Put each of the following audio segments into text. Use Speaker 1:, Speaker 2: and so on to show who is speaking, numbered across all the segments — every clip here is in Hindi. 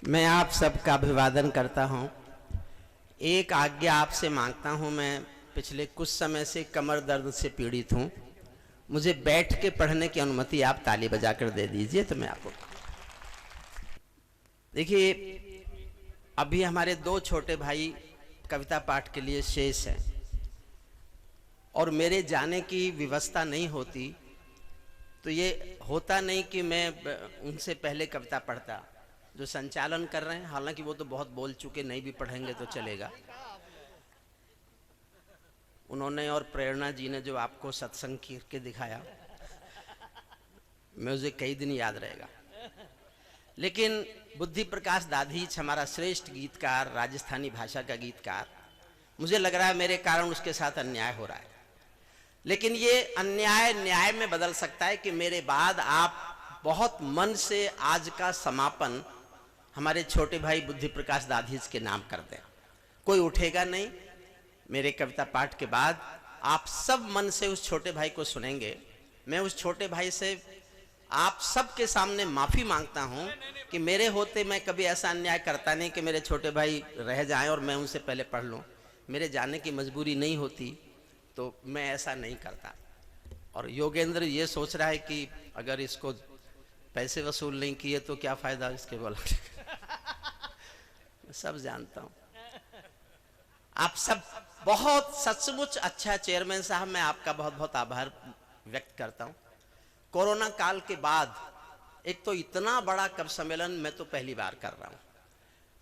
Speaker 1: मैं आप सबका अभिवादन करता हूं। एक आज्ञा आपसे मांगता हूं। मैं पिछले कुछ समय से कमर दर्द से पीड़ित हूं। मुझे बैठ के पढ़ने की अनुमति आप ताली बजाकर दे दीजिए तो मैं आपको। देखिए, अभी हमारे दो छोटे भाई कविता पाठ के लिए शेष हैं और मेरे जाने की व्यवस्था नहीं होती तो ये होता नहीं कि मैं उनसे पहले कविता पढ़ता। जो संचालन कर रहे हैं, हालांकि वो तो बहुत बोल चुके, नहीं भी पढ़ेंगे तो चलेगा। उन्होंने और प्रेरणा जी ने जो आपको सत्संग करके दिखाया, मुझे कई दिन याद रहेगा। लेकिन बुद्धि प्रकाश दाधीच हमारा श्रेष्ठ गीतकार, राजस्थानी भाषा का गीतकार, मुझे लग रहा है मेरे कारण उसके साथ अन्याय हो रहा है। लेकिन ये अन्याय न्याय में बदल सकता है कि मेरे बाद आप बहुत मन से आज का समापन हमारे छोटे भाई बुद्धि प्रकाश दाधीच के नाम कर दें। कोई उठेगा नहीं। मेरे कविता पाठ के बाद आप सब मन से उस छोटे भाई को सुनेंगे। मैं उस छोटे भाई से आप सब के सामने माफी मांगता हूं कि मेरे होते मैं कभी ऐसा अन्याय करता नहीं कि मेरे छोटे भाई रह जाएं और मैं उनसे पहले पढ़ लूं। मेरे जाने की मजबूरी नहीं होती तो मैं ऐसा नहीं करता। और योगेंद्र ये सोच रहा है कि अगर इसको पैसे वसूल नहीं किए तो क्या फायदा इसके बोला। सब जानता हूं। आप सब बहुत सचमुच अच्छा चेयरमैन साहब, मैं आपका बहुत बहुत आभार व्यक्त करता हूं। कोरोना काल के बाद एक तो इतना बड़ा कवि सम्मेलन मैं तो पहली बार कर रहा हूं।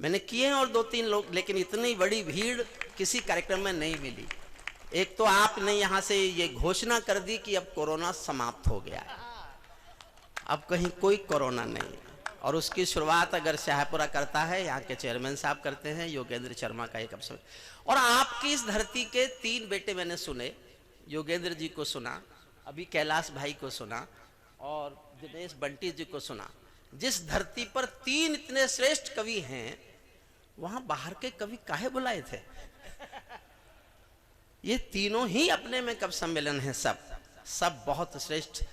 Speaker 1: मैंने किए हैं और दो तीन लोग, लेकिन इतनी बड़ी भीड़ किसी कार्यक्रम में नहीं मिली। एक तो आपने यहां से ये घोषणा कर दी कि अब कोरोना समाप्त हो गया है, अब कहीं कोई कोरोना नहीं है। और उसकी शुरुआत अगर शाहपुरा करता है, यहाँ के चेयरमैन साहब करते हैं, योगेंद्र शर्मा का एक अवसर। और आपकी इस धरती के 3 बेटे मैंने सुने। योगेंद्र जी को सुना, अभी कैलाश भाई को सुना और दिनेश बंटी जी को सुना। जिस धरती पर 3 इतने श्रेष्ठ कवि हैं, वहां बाहर के कवि काहे बुलाए थे? ये तीनों ही अपने में कवि सम्मेलन है। सब बहुत श्रेष्ठ।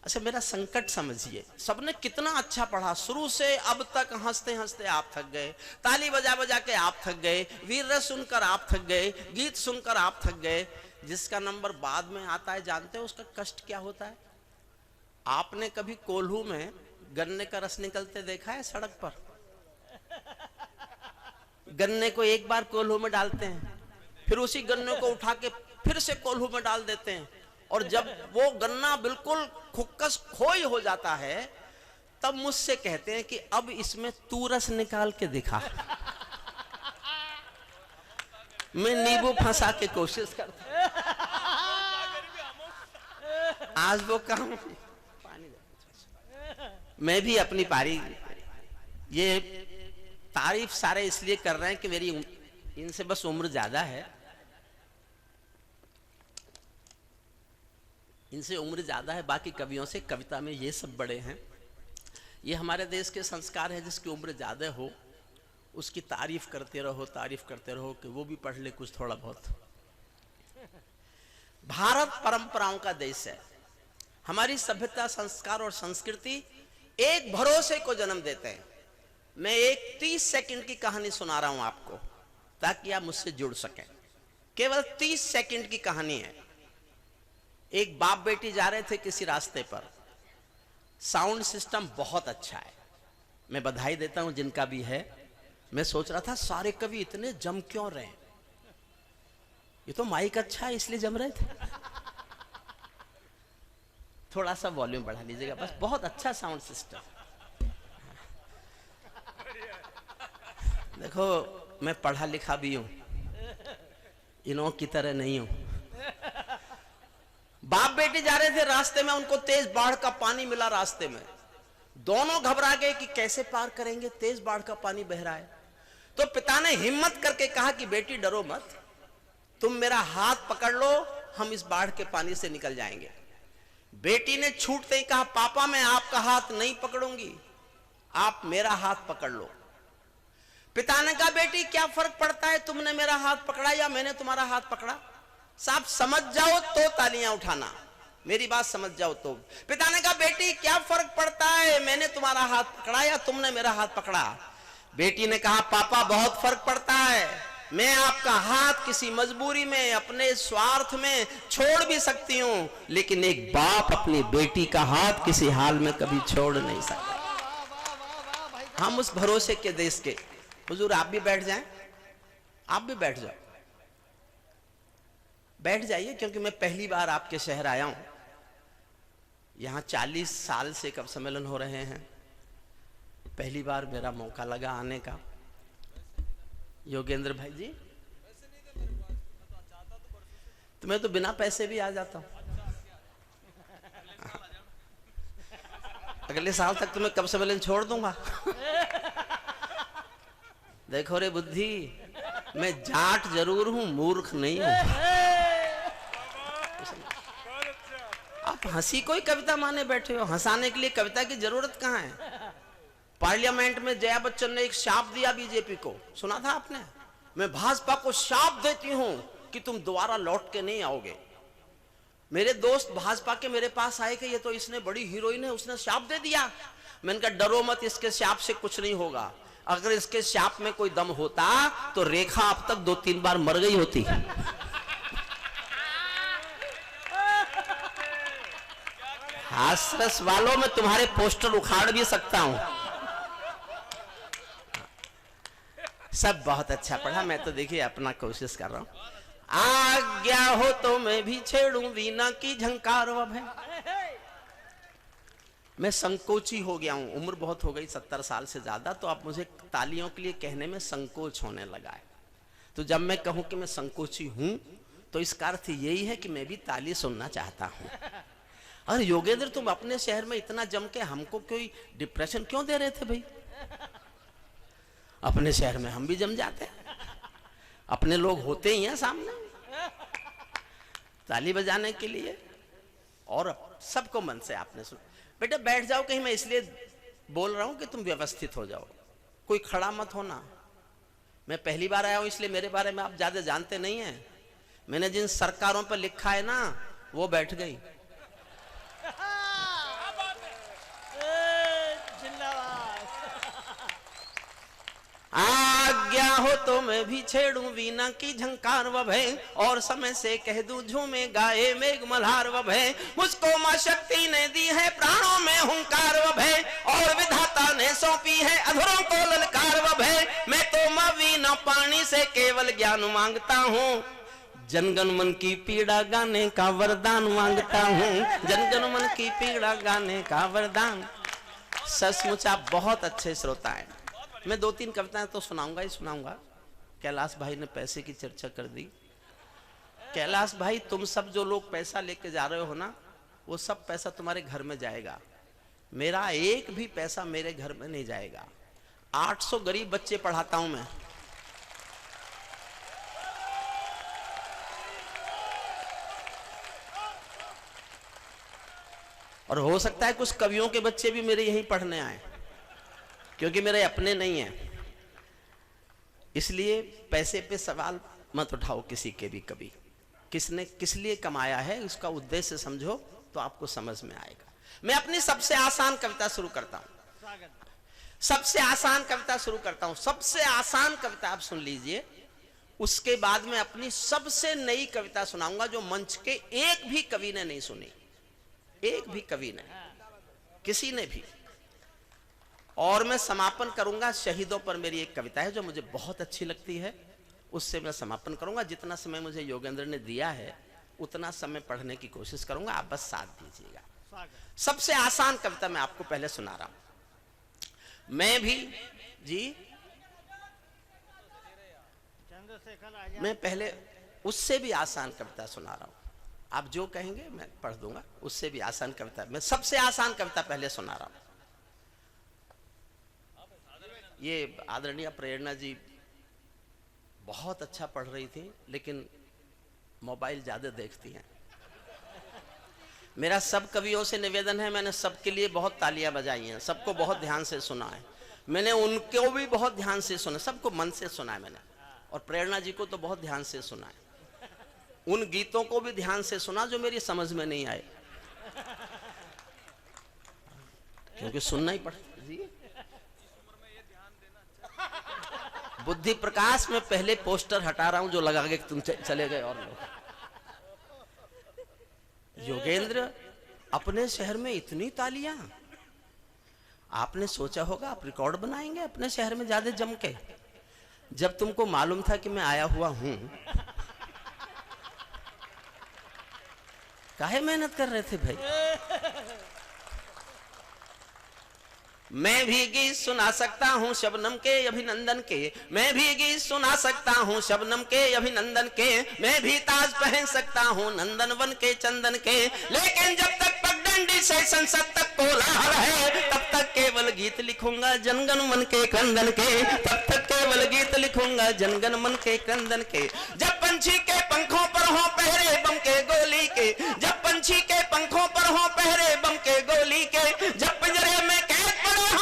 Speaker 1: अच्छा, मेरा संकट समझिए, सबने कितना अच्छा पढ़ा, शुरू से अब तक हंसते हंसते आप थक गए, ताली बजा बजा के आप थक गए, वीर रस सुनकर आप थक गए, गीत सुनकर आप थक गए। जिसका नंबर बाद में आता है, जानते हो उसका कष्ट क्या होता है? आपने कभी कोल्हू में गन्ने का रस निकलते देखा है सड़क पर? गन्ने को एक बार कोल्हू में डालते हैं, फिर उसी गन्ने को उठा के फिर से कोल्हू में डाल देते हैं, और जब वो गन्ना बिल्कुल खुक्कस खोई हो जाता है तब मुझसे कहते हैं कि अब इसमें तू रस निकाल के दिखा। मैं नींबू फंसा के कोशिश करता, आज वो काम पानी। मैं भी अपनी पारी, ये तारीफ सारे इसलिए कर रहे हैं कि मेरी इनसे बस उम्र ज्यादा है, इनसे उम्र ज्यादा है। बाकी कवियों से कविता में ये सब बड़े हैं। ये हमारे देश के संस्कार है, जिसकी उम्र ज्यादा हो उसकी तारीफ करते रहो कि वो भी पढ़ ले कुछ थोड़ा बहुत। भारत परंपराओं का देश है। हमारी सभ्यता, संस्कार और संस्कृति एक भरोसे को जन्म देते हैं। मैं एक 30 सेकंड की कहानी सुना रहा हूं आपको ताकि आप मुझसे जुड़ सकें। केवल 30 सेकंड की कहानी है। एक बाप बेटी जा रहे थे किसी रास्ते पर। साउंड सिस्टम बहुत अच्छा है, मैं बधाई देता हूं जिनका भी है। मैं सोच रहा था सारे कवि इतने जम क्यों रहे हैं, ये तो माइक अच्छा है इसलिए जम रहे थे। थोड़ा सा वॉल्यूम बढ़ा लीजिएगा बस, बहुत अच्छा साउंड सिस्टम। देखो, मैं पढ़ा लिखा भी हूं, इन्हों की तरह नहीं हूं। बाप बेटी जा रहे थे, रास्ते में उनको तेज बाढ़ का पानी मिला। रास्ते में दोनों घबरा गए कि कैसे पार करेंगे, तेज बाढ़ का पानी बह रहा है। तो पिता ने हिम्मत करके कहा कि बेटी डरो मत, तुम मेरा हाथ पकड़ लो, हम इस बाढ़ के पानी से निकल जाएंगे। बेटी ने छूटते ही कहा, पापा मैं आपका हाथ नहीं पकड़ूंगी, आप मेरा हाथ पकड़ लो। पिता ने कहा, बेटी क्या फर्क पड़ता है, तुमने मेरा हाथ पकड़ा या मैंने तुम्हारा हाथ पकड़ा? साहब समझ जाओ तो तालियां उठाना, मेरी बात समझ जाओ तो। पिता ने कहा, बेटी क्या फर्क पड़ता है, मैंने तुम्हारा हाथ पकड़ा या तुमने मेरा हाथ पकड़ा? बेटी ने कहा पापा बहुत फर्क पड़ता है, मैं आपका हाथ किसी मजबूरी में, अपने स्वार्थ में छोड़ भी सकती हूं, लेकिन एक बाप अपनी बेटी का हाथ किसी हाल में कभी छोड़ नहीं सकता। हम उस भरोसे के देश के। हुजूर आप भी बैठ जाएं, आप भी बैठ जाओ, बैठ जाइए, क्योंकि मैं पहली बार आपके शहर आया हूं। यहां 40 साल से कब सम्मेलन हो रहे हैं, पहली बार मेरा मौका लगा आने का। योगेंद्र भाई जी, तो मैं तो बिना पैसे भी आ जाता हूं। अगले साल तक तुम्हें कब सम्मेलन छोड़ दूंगा। देखो रे बुद्धि, मैं जाट जरूर हूं, मूर्ख नहीं हूं। आप हंसी कोई कविता माने बैठे हो, हंसाने के लिए कविता की जरूरत कहां है। पार्लियामेंट में जया बच्चन ने एक शाप दिया बीजेपी को, सुना था आपने? मैं भाजपा को शाप देती हूं कि तुम दोबारा लौट के नहीं आओगे। मेरे दोस्त भाजपा के मेरे पास आए कि ये तो इसने बड़ी हीरोइन है, उसने शाप दे दिया। मैंने कहा डरो मत, इसके शाप से कुछ नहीं होगा। अगर इसके शाप में कोई दम होता तो रेखा अब तक 2-3 बार मर गई होती। हास्यरस वालों में तुम्हारे पोस्टर उखाड़ भी सकता हूं। सब बहुत अच्छा पढ़ा, मैं तो देखिए अपना कोशिश कर रहा हूं। आज्ञा हो तो मैं भी छेड़ूं वीणा की झंकार अब है। मैं संकोची हो गया हूं, उम्र बहुत हो गई, 70 साल से ज्यादा, तो अब मुझे तालियों के लिए कहने में संकोच होने लगा है। तो जब मैं कहूं कि मैं संकोची हूं तो इसका अर्थ यही है कि मैं भी ताली सुनना चाहता हूं। अरे योगेंद्र, तुम अपने शहर में इतना जम के हमको कोई डिप्रेशन क्यों दे रहे थे भाई? अपने शहर में हम भी जम जाते हैं, अपने लोग होते ही हैं सामने ताली बजाने के लिए, और सबको मन से आपने सुना। बेटा बैठ जाओ, कहीं मैं इसलिए बोल रहा हूं कि तुम व्यवस्थित हो जाओ, कोई खड़ा मत होना। मैं पहली बार आया हूं, इसलिए मेरे बारे में आप ज्यादा जानते नहीं हैं। मैंने जिन सरकारों पर लिखा है ना, वो बैठ गई। आज्ञा हो तो मैं भी छेड़ूं वीणा की झंकार वभ है, और समय से कह दूं झूमे गाए मेघ मल्हार वभ है। मुझको मां शक्ति ने दी है प्राणों में हुंकार वभ है, और विधाता ने सौंपी है अधरों को ललकार वभ है। मैं तो मां वीणा पानी से केवल ज्ञान मांगता हूँ, जनगण मन की पीड़ा गाने का वरदान मांगता हूँ, जनगण मन की पीड़ा गाने का वरदान। सचमुच आप बहुत अच्छे श्रोता हैं। मैं 2-3 कविताएं तो सुनाऊंगा ही सुनाऊंगा। कैलाश भाई ने पैसे की चर्चा कर दी। कैलाश भाई, तुम सब जो लोग पैसा लेके जा रहे हो ना, वो सब पैसा तुम्हारे घर में जाएगा। मेरा एक भी पैसा मेरे घर में नहीं जाएगा। 800 गरीब बच्चे पढ़ाता हूं मैं। और हो सकता है कुछ कवियों के बच्चे भी मेरे यहीं पढ़ने आए, क्योंकि मेरे अपने नहीं हैं। इसलिए पैसे पे सवाल मत उठाओ किसी के भी कभी। किसने किस लिए कमाया है उसका उद्देश्य समझो तो आपको समझ में आएगा। मैं अपनी सबसे आसान कविता शुरू करता हूं। सबसे आसान कविता शुरू करता हूं। सबसे आसान कविता आप सुन लीजिए, उसके बाद में अपनी सबसे नई कविता सुनाऊंगा जो मंच के एक भी कवि ने नहीं सुनी, एक भी कवि ने, किसी ने भी। और मैं समापन करूंगा शहीदों पर। मेरी एक कविता है जो मुझे बहुत अच्छी लगती है, उससे मैं समापन करूंगा। जितना समय मुझे योगेंद्र ने दिया है उतना समय पढ़ने की कोशिश करूंगा, आप बस साथ दीजिएगा। सबसे आसान कविता मैं आपको पहले सुना रहा हूं। मैं भी जी, मैं पहले उससे भी आसान कविता सुना रहा हूं। आप जो कहेंगे मैं पढ़ दूंगा। उससे भी आसान कविता, मैं सबसे आसान कविता पहले सुना रहा हूं। ये आदरणीय प्रेरणा जी बहुत अच्छा पढ़ रही थी, लेकिन मोबाइल ज्यादा देखती हैं। मेरा सब कवियों से निवेदन है, मैंने सबके लिए बहुत तालियां बजाई हैं, सबको बहुत ध्यान से सुना है, मैंने उनको भी बहुत ध्यान से सुना, सबको मन से सुना है मैंने, और प्रेरणा जी को तो बहुत ध्यान से सुना है। उन गीतों को भी ध्यान से सुना जो मेरी समझ में नहीं आए, क्योंकि सुनना ही पड़ता जी। बुद्धि प्रकाश में पहले पोस्टर हटा रहा हूं जो लगा के तुम चले गए और लोग। योगेंद्र, अपने शहर में इतनी तालियां, आपने सोचा होगा आप रिकॉर्ड बनाएंगे अपने शहर में ज्यादा जम के। जब तुमको मालूम था कि मैं आया हुआ हूं, काहे मेहनत कर रहे थे भाई? मैं भी गीत सुना सकता हूँ शबनम के अभिनंदन के, मैं भी गीत सुना सकता हूँ शबनम के अभिनंदन के, मैं भी ताज पहन सकता हूँ नंदन वन के चंदन के, लेकिन जब तक पगडंडी से संसद तक कोलाहल है, तब तक केवल गीत लिखूंगा जनगण मन के क्रंदन के, तब तक केवल गीत लिखूंगा जनगण मन के क्रंदन के। जब पंछी के पंखों पर हो पहरे बम के गोली के, जब पंछी के पंखों पर हो पहरे बम के गोली के, जब पिंजरे में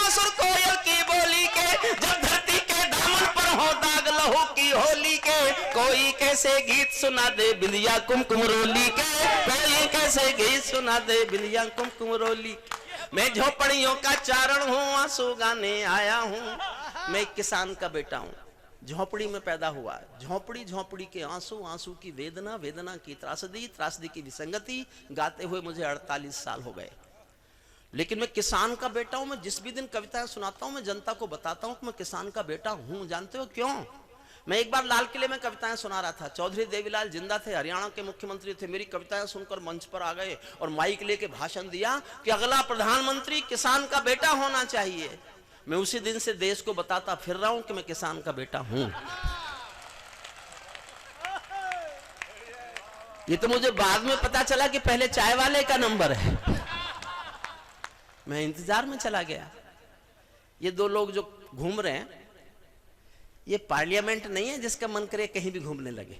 Speaker 1: सुर कोयल की बोली के, जब धरती के दामन पर हो दाग लहू की होली के, कोई कैसे गीत सुना दे बिंदिया कुमकुम रोली के, कोई कैसे गीत सुना दे बिंदिया कुमकुम रोली। मैं झोपड़ियों का चारण हूँ, आंसू गाने आया हूँ। मैं एक किसान का बेटा हूँ, झोपड़ी में पैदा हुआ। झोपड़ी झोपड़ी के आंसू, आंसू की वेदना, वेदना की त्रासदी, त्रासदी की विसंगति, गाते हुए मुझे 48 साल हो गए। लेकिन मैं किसान का बेटा हूं। मैं जिस भी दिन कविताएं सुनाता हूं, मैं जनता को बताता हूं कि मैं किसान का बेटा हूं। जानते हो क्यों? मैं एक बार लाल किले में कविताएं सुना रहा था, चौधरी देवीलाल जिंदा थे, हरियाणा के मुख्यमंत्री थे। मेरी कविताएं सुनकर मंच पर आ गए और माइक लेके भाषण दिया कि अगला प्रधानमंत्री किसान का बेटा होना चाहिए। मैं उसी दिन से देश को बताता फिर रहा हूं कि मैं किसान का बेटा हूं। ये तो मुझे बाद में पता चला कि पहले चाय वाले का नंबर है। मैं इंतजार में चला गया। ये दो लोग जो घूम रहे हैं, ये पार्लियामेंट नहीं है जिसका मन करे कहीं भी घूमने लगे।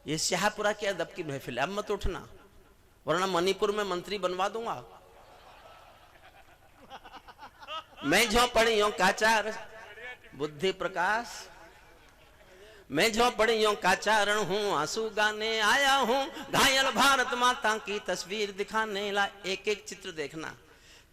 Speaker 1: ये शाहपुरा की अदब की महफिल है। अब मत उठना, वरना मणिपुर में मंत्री बनवा दूंगा। मैं झोपड़ियों का चार बुद्धि प्रकाश, मैं झोपड़ियों का चारण हूँ, आंसू गाने आया हूँ, घायल भारत माता की तस्वीर दिखाने ला। एक एक चित्र देखना,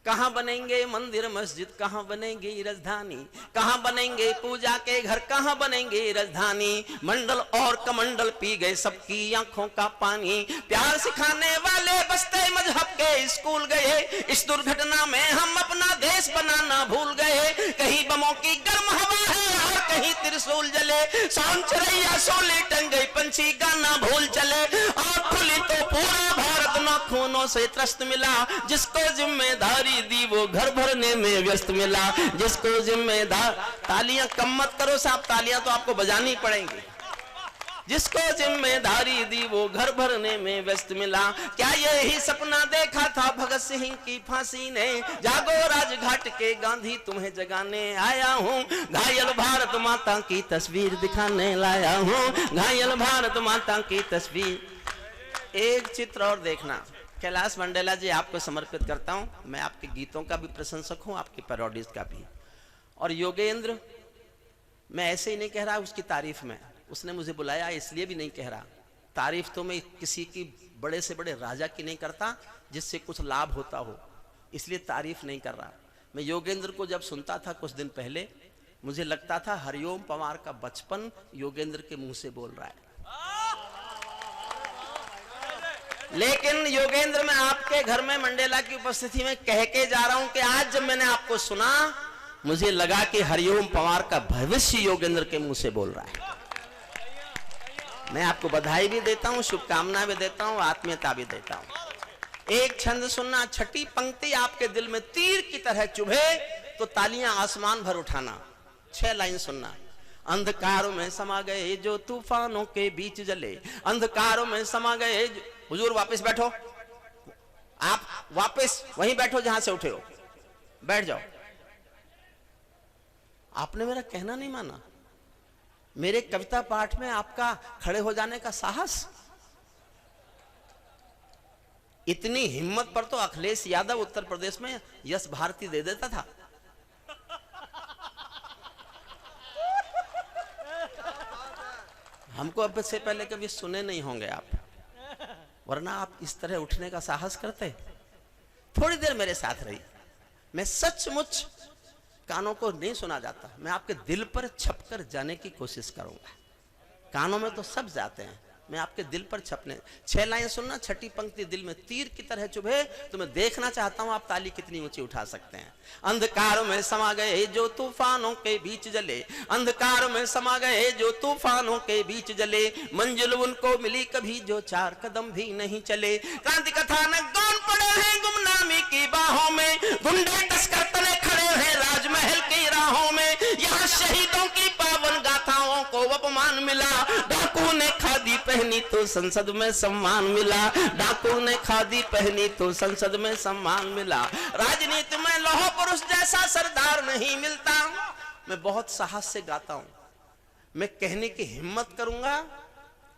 Speaker 1: कहाँ बनेंगे मंदिर मस्जिद, कहाँ बनेगी राजधानी, कहाँ बनेंगे पूजा के घर, कहाँ बनेंगे राजधानी। मंडल और कमंडल पी गए सबकी आंखों का पानी, प्यार सिखाने वाले बसते मजहब के स्कूल गए। इस दुर्घटना में हम अपना देश बनाना भूल गए। कहीं बमों की गर्म हवा है और कहीं त्रिशूल जले, शाम चरैया सोले टंग गई, पंछी गाना भूल चले। और खुली तो पूरा भारत नाखूनों से त्रस्त मिला, जिसको जिम्मेदारी दी वो घर भरने में व्यस्त मिला, जिसको जिम्मेदार। तालियां कम मत करो साहब, तालियां तो आपको बजानी पड़ेंगी। जिसको जिम्मेदारी दी वो घर भरने में व्यस्त मिला। क्या यही सपना देखा था भगत सिंह की फांसी ने, जागो राजघाट के गांधी तुम्हें जगाने आया हूँ, घायल भारत माता की तस्वीर दिखाने लाया हूँ, घायल भारत माता की तस्वीर। एक चित्र और देखना, कैलाश मंडेला जी आपको समर्पित करता हूं। मैं आपके गीतों का भी प्रशंसक हूं, आपकी पैरोडीज का भी। और योगेंद्र, मैं ऐसे ही नहीं कह रहा उसकी तारीफ में, उसने मुझे बुलाया इसलिए भी नहीं कह रहा। तारीफ तो मैं किसी की बड़े से बड़े राजा की नहीं करता जिससे कुछ लाभ होता हो, इसलिए तारीफ नहीं कर रहा। मैं योगेंद्र को जब सुनता था कुछ दिन पहले, मुझे लगता था हरिओम पवार का बचपन योगेंद्र के मुंह से बोल रहा है। लेकिन योगेंद्र, मैं आपके घर में मंडेला की उपस्थिति में कह के जा रहा हूं कि आज जब मैंने आपको सुना, मुझे लगा कि हरिओम पवार का भविष्य योगेंद्र के मुंह से बोल रहा है। मैं आपको बधाई भी देता हूं, शुभकामना भी देता हूं, आत्मीयता भी देता हूं। एक छंद सुनना, छठी पंक्ति आपके दिल में तीर की तरह चुभे तो तालियां आसमान भर उठाना। 6 लाइन सुनना। अंधकारों में समा गए जो तूफानों के बीच जले, अंधकारों में समा गए। हुजूर वापस बैठो, आप वापस वहीं बैठो जहां से उठे हो, बैठ जाओ। आपने मेरा कहना नहीं माना। मेरे कविता पाठ में आपका खड़े हो जाने का साहस, इतनी हिम्मत पर तो अखिलेश यादव उत्तर प्रदेश में यश भारती दे देता था। हमको अब से पहले कभी सुने नहीं होंगे आप, वरना आप इस तरह उठने का साहस करते। थोड़ी देर मेरे साथ रही, मैं सचमुच कानों को नहीं सुना जाता, मैं आपके दिल पर छपकर जाने की कोशिश करूंगा। कानों में तो सब जाते हैं, मैं आपके दिल पर छपने। 6 लाइन सुनना, छठी पंक्ति दिल में तीर की तरह चुभे, तो मैं देखना चाहता हूं आप ताली कितनी ऊंची उठा सकते हैं। अंधकार में समा गए जो तूफानों के बीच जले, अंधकार में समा गए जो तूफानों के बीच जले, मंजिल उनको मिली कभी जो 4 कदम भी नहीं चले। क्रांति कथानक गौन पड़े हैं गुमनामी की बाहों में, गुंडे तस्कर तले खड़े हैं राजमहल की राहों में। यहाँ शहीदों की पावन गाथाओं को अपमान मिला, डाकू ने खादी पहनी तो संसद में सम्मान मिला, डाकू ने खादी पहनी तो संसद में सम्मान मिला। राजनीति में लौह पुरुष जैसा सरदार नहीं मिलता। मैं बहुत साहस से गाता हूं, मैं कहने की हिम्मत करूंगा,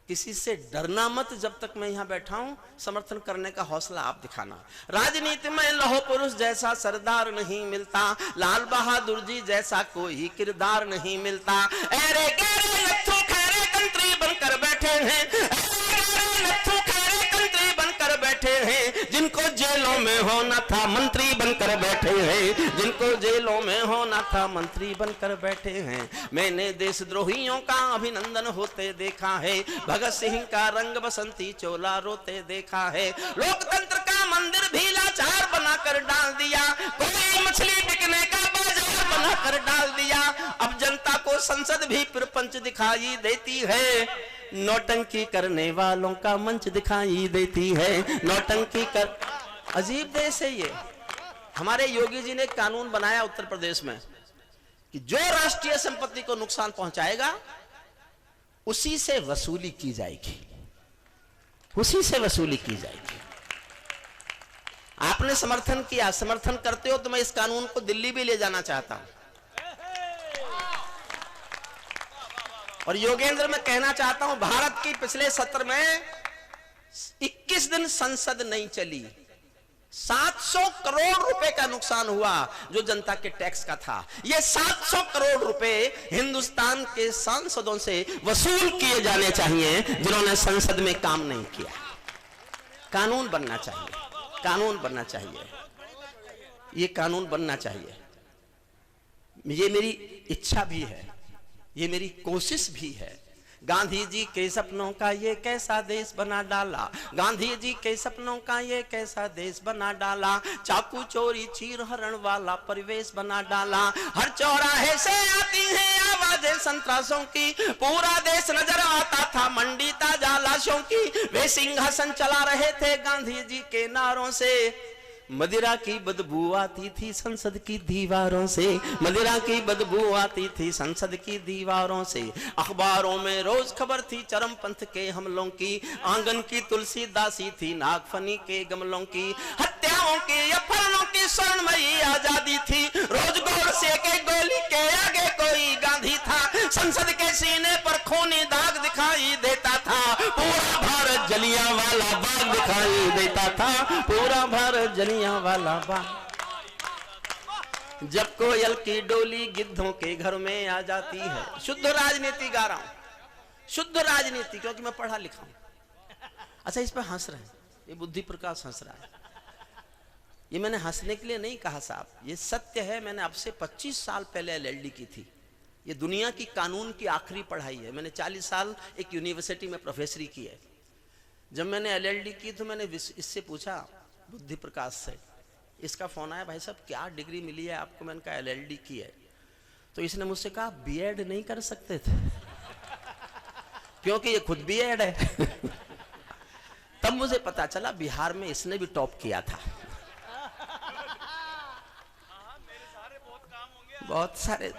Speaker 1: किसी से डरना मत। जब तक मैं यहां बैठा हूं, समर्थन करने का हौसला आप दिखाना। राजनीति में लौह पुरुष जैसा सरदार नहीं मिलता, लाल बहादुर जी जैसा कोई किरदार नहीं मिलता। अरे गहरे लट्ठू खैरे कंत्री बनकर बैठे हैं, लट्ठू खैरे कंत्री बनकर बैठे हैं, जिनको जेलों में होना था मंत्री बनकर बैठे हैं, जिनको जेलों में होना था मंत्री बनकर बैठे हैं। मैंने देशद्रोहियों का अभिनंदन होते देखा है, भगत सिंह का रंग बसंती चोला रोते देखा है। लोकतंत्र का मंदिर भी लाचार बनाकर डाल दिया, कोई मछली बिकने का बाजार बनाकर डाल दिया। अब जनता को संसद भी प्रपंच दिखाई देती है, नौटंकी करने वालों का मंच दिखाई देती है, नौटंकी कर। अजीब देश है ये। हमारे योगी जी ने कानून बनाया उत्तर प्रदेश में कि जो राष्ट्रीय संपत्ति को नुकसान पहुंचाएगा उसी से वसूली की जाएगी, उसी से वसूली की जाएगी। आपने समर्थन किया, समर्थन करते हो तो मैं इस कानून को दिल्ली भी ले जाना चाहता हूं। और योगेंद्र मैं कहना चाहता हूं, भारत की पिछले सत्र में 21 दिन संसद नहीं चली, 700 करोड़ रुपए का नुकसान हुआ जो जनता के टैक्स का था। ये 700 करोड़ रुपए हिंदुस्तान के सांसदों से वसूल किए जाने चाहिए जिन्होंने संसद में काम नहीं किया। कानून बनना चाहिए, कानून बनना चाहिए, ये कानून बनना चाहिए। ये मेरी इच्छा भी है, ये मेरी कोशिश भी है। गांधी जी के सपनों का ये कैसा देश बना डाला, गांधी जी के सपनों का ये कैसा देश बना डाला, चाकू चोरी चीर हरण वाला परिवेश बना डाला। हर चौराहे से आती हैं आवाजें संतरासों की, पूरा देश नजर आता था मंडी ताजा लाशों की। वे सिंहासन चला रहे थे गांधी जी के नारों से, मदिरा की बदबू आती थी संसद की दीवारों से, मदिरा की बदबू आती थी संसद की दीवारों से। अखबारों में रोज खबर थी चरमपंथ के हमलों की, आंगन की तुलसी दासी थी नागफनी के गमलों की। हत्याओं की अपहरणों की स्वर्णमयी आजादी थी, रोज गोडसे के गोली के आगे कोई गांधी था। संसद के सीने पर खूनी दाग दिखाई देता था, पूरा भारत जलियांवाला बाग दिखाई देता था, पूरा भारत जलियांवाला बाग। जब कोयल की डोली गिद्धों के घर में आ जाती है। शुद्ध राजनीति गा रहा हूं, शुद्ध राजनीति, क्योंकि मैं पढ़ा लिखा हूं। अच्छा, इस पर हंस रहे हैं, ये बुद्धि प्रकाश हंस रहा है। ये मैंने हंसने के लिए नहीं कहा साहब, ये सत्य है। मैंने अब से 25 साल पहले एलएलडी की थी। ये दुनिया की कानून की आखिरी पढ़ाई है। मैंने 40 साल एक यूनिवर्सिटी में प्रोफेसरी की है। जब मैंने एलएलडी की तो मैंने इससे पूछा बुद्धि प्रकाश से, इसका फोन आया, भाई साहब क्या डिग्री मिली है आपको? मैंने कहा एलएलडी की है। तो इसने मुझसे कहा बीएड नहीं कर सकते थे? क्योंकि ये खुद बीएड है। तब मुझे पता चला बिहार में इसने भी टॉप किया था। बहुत सारे,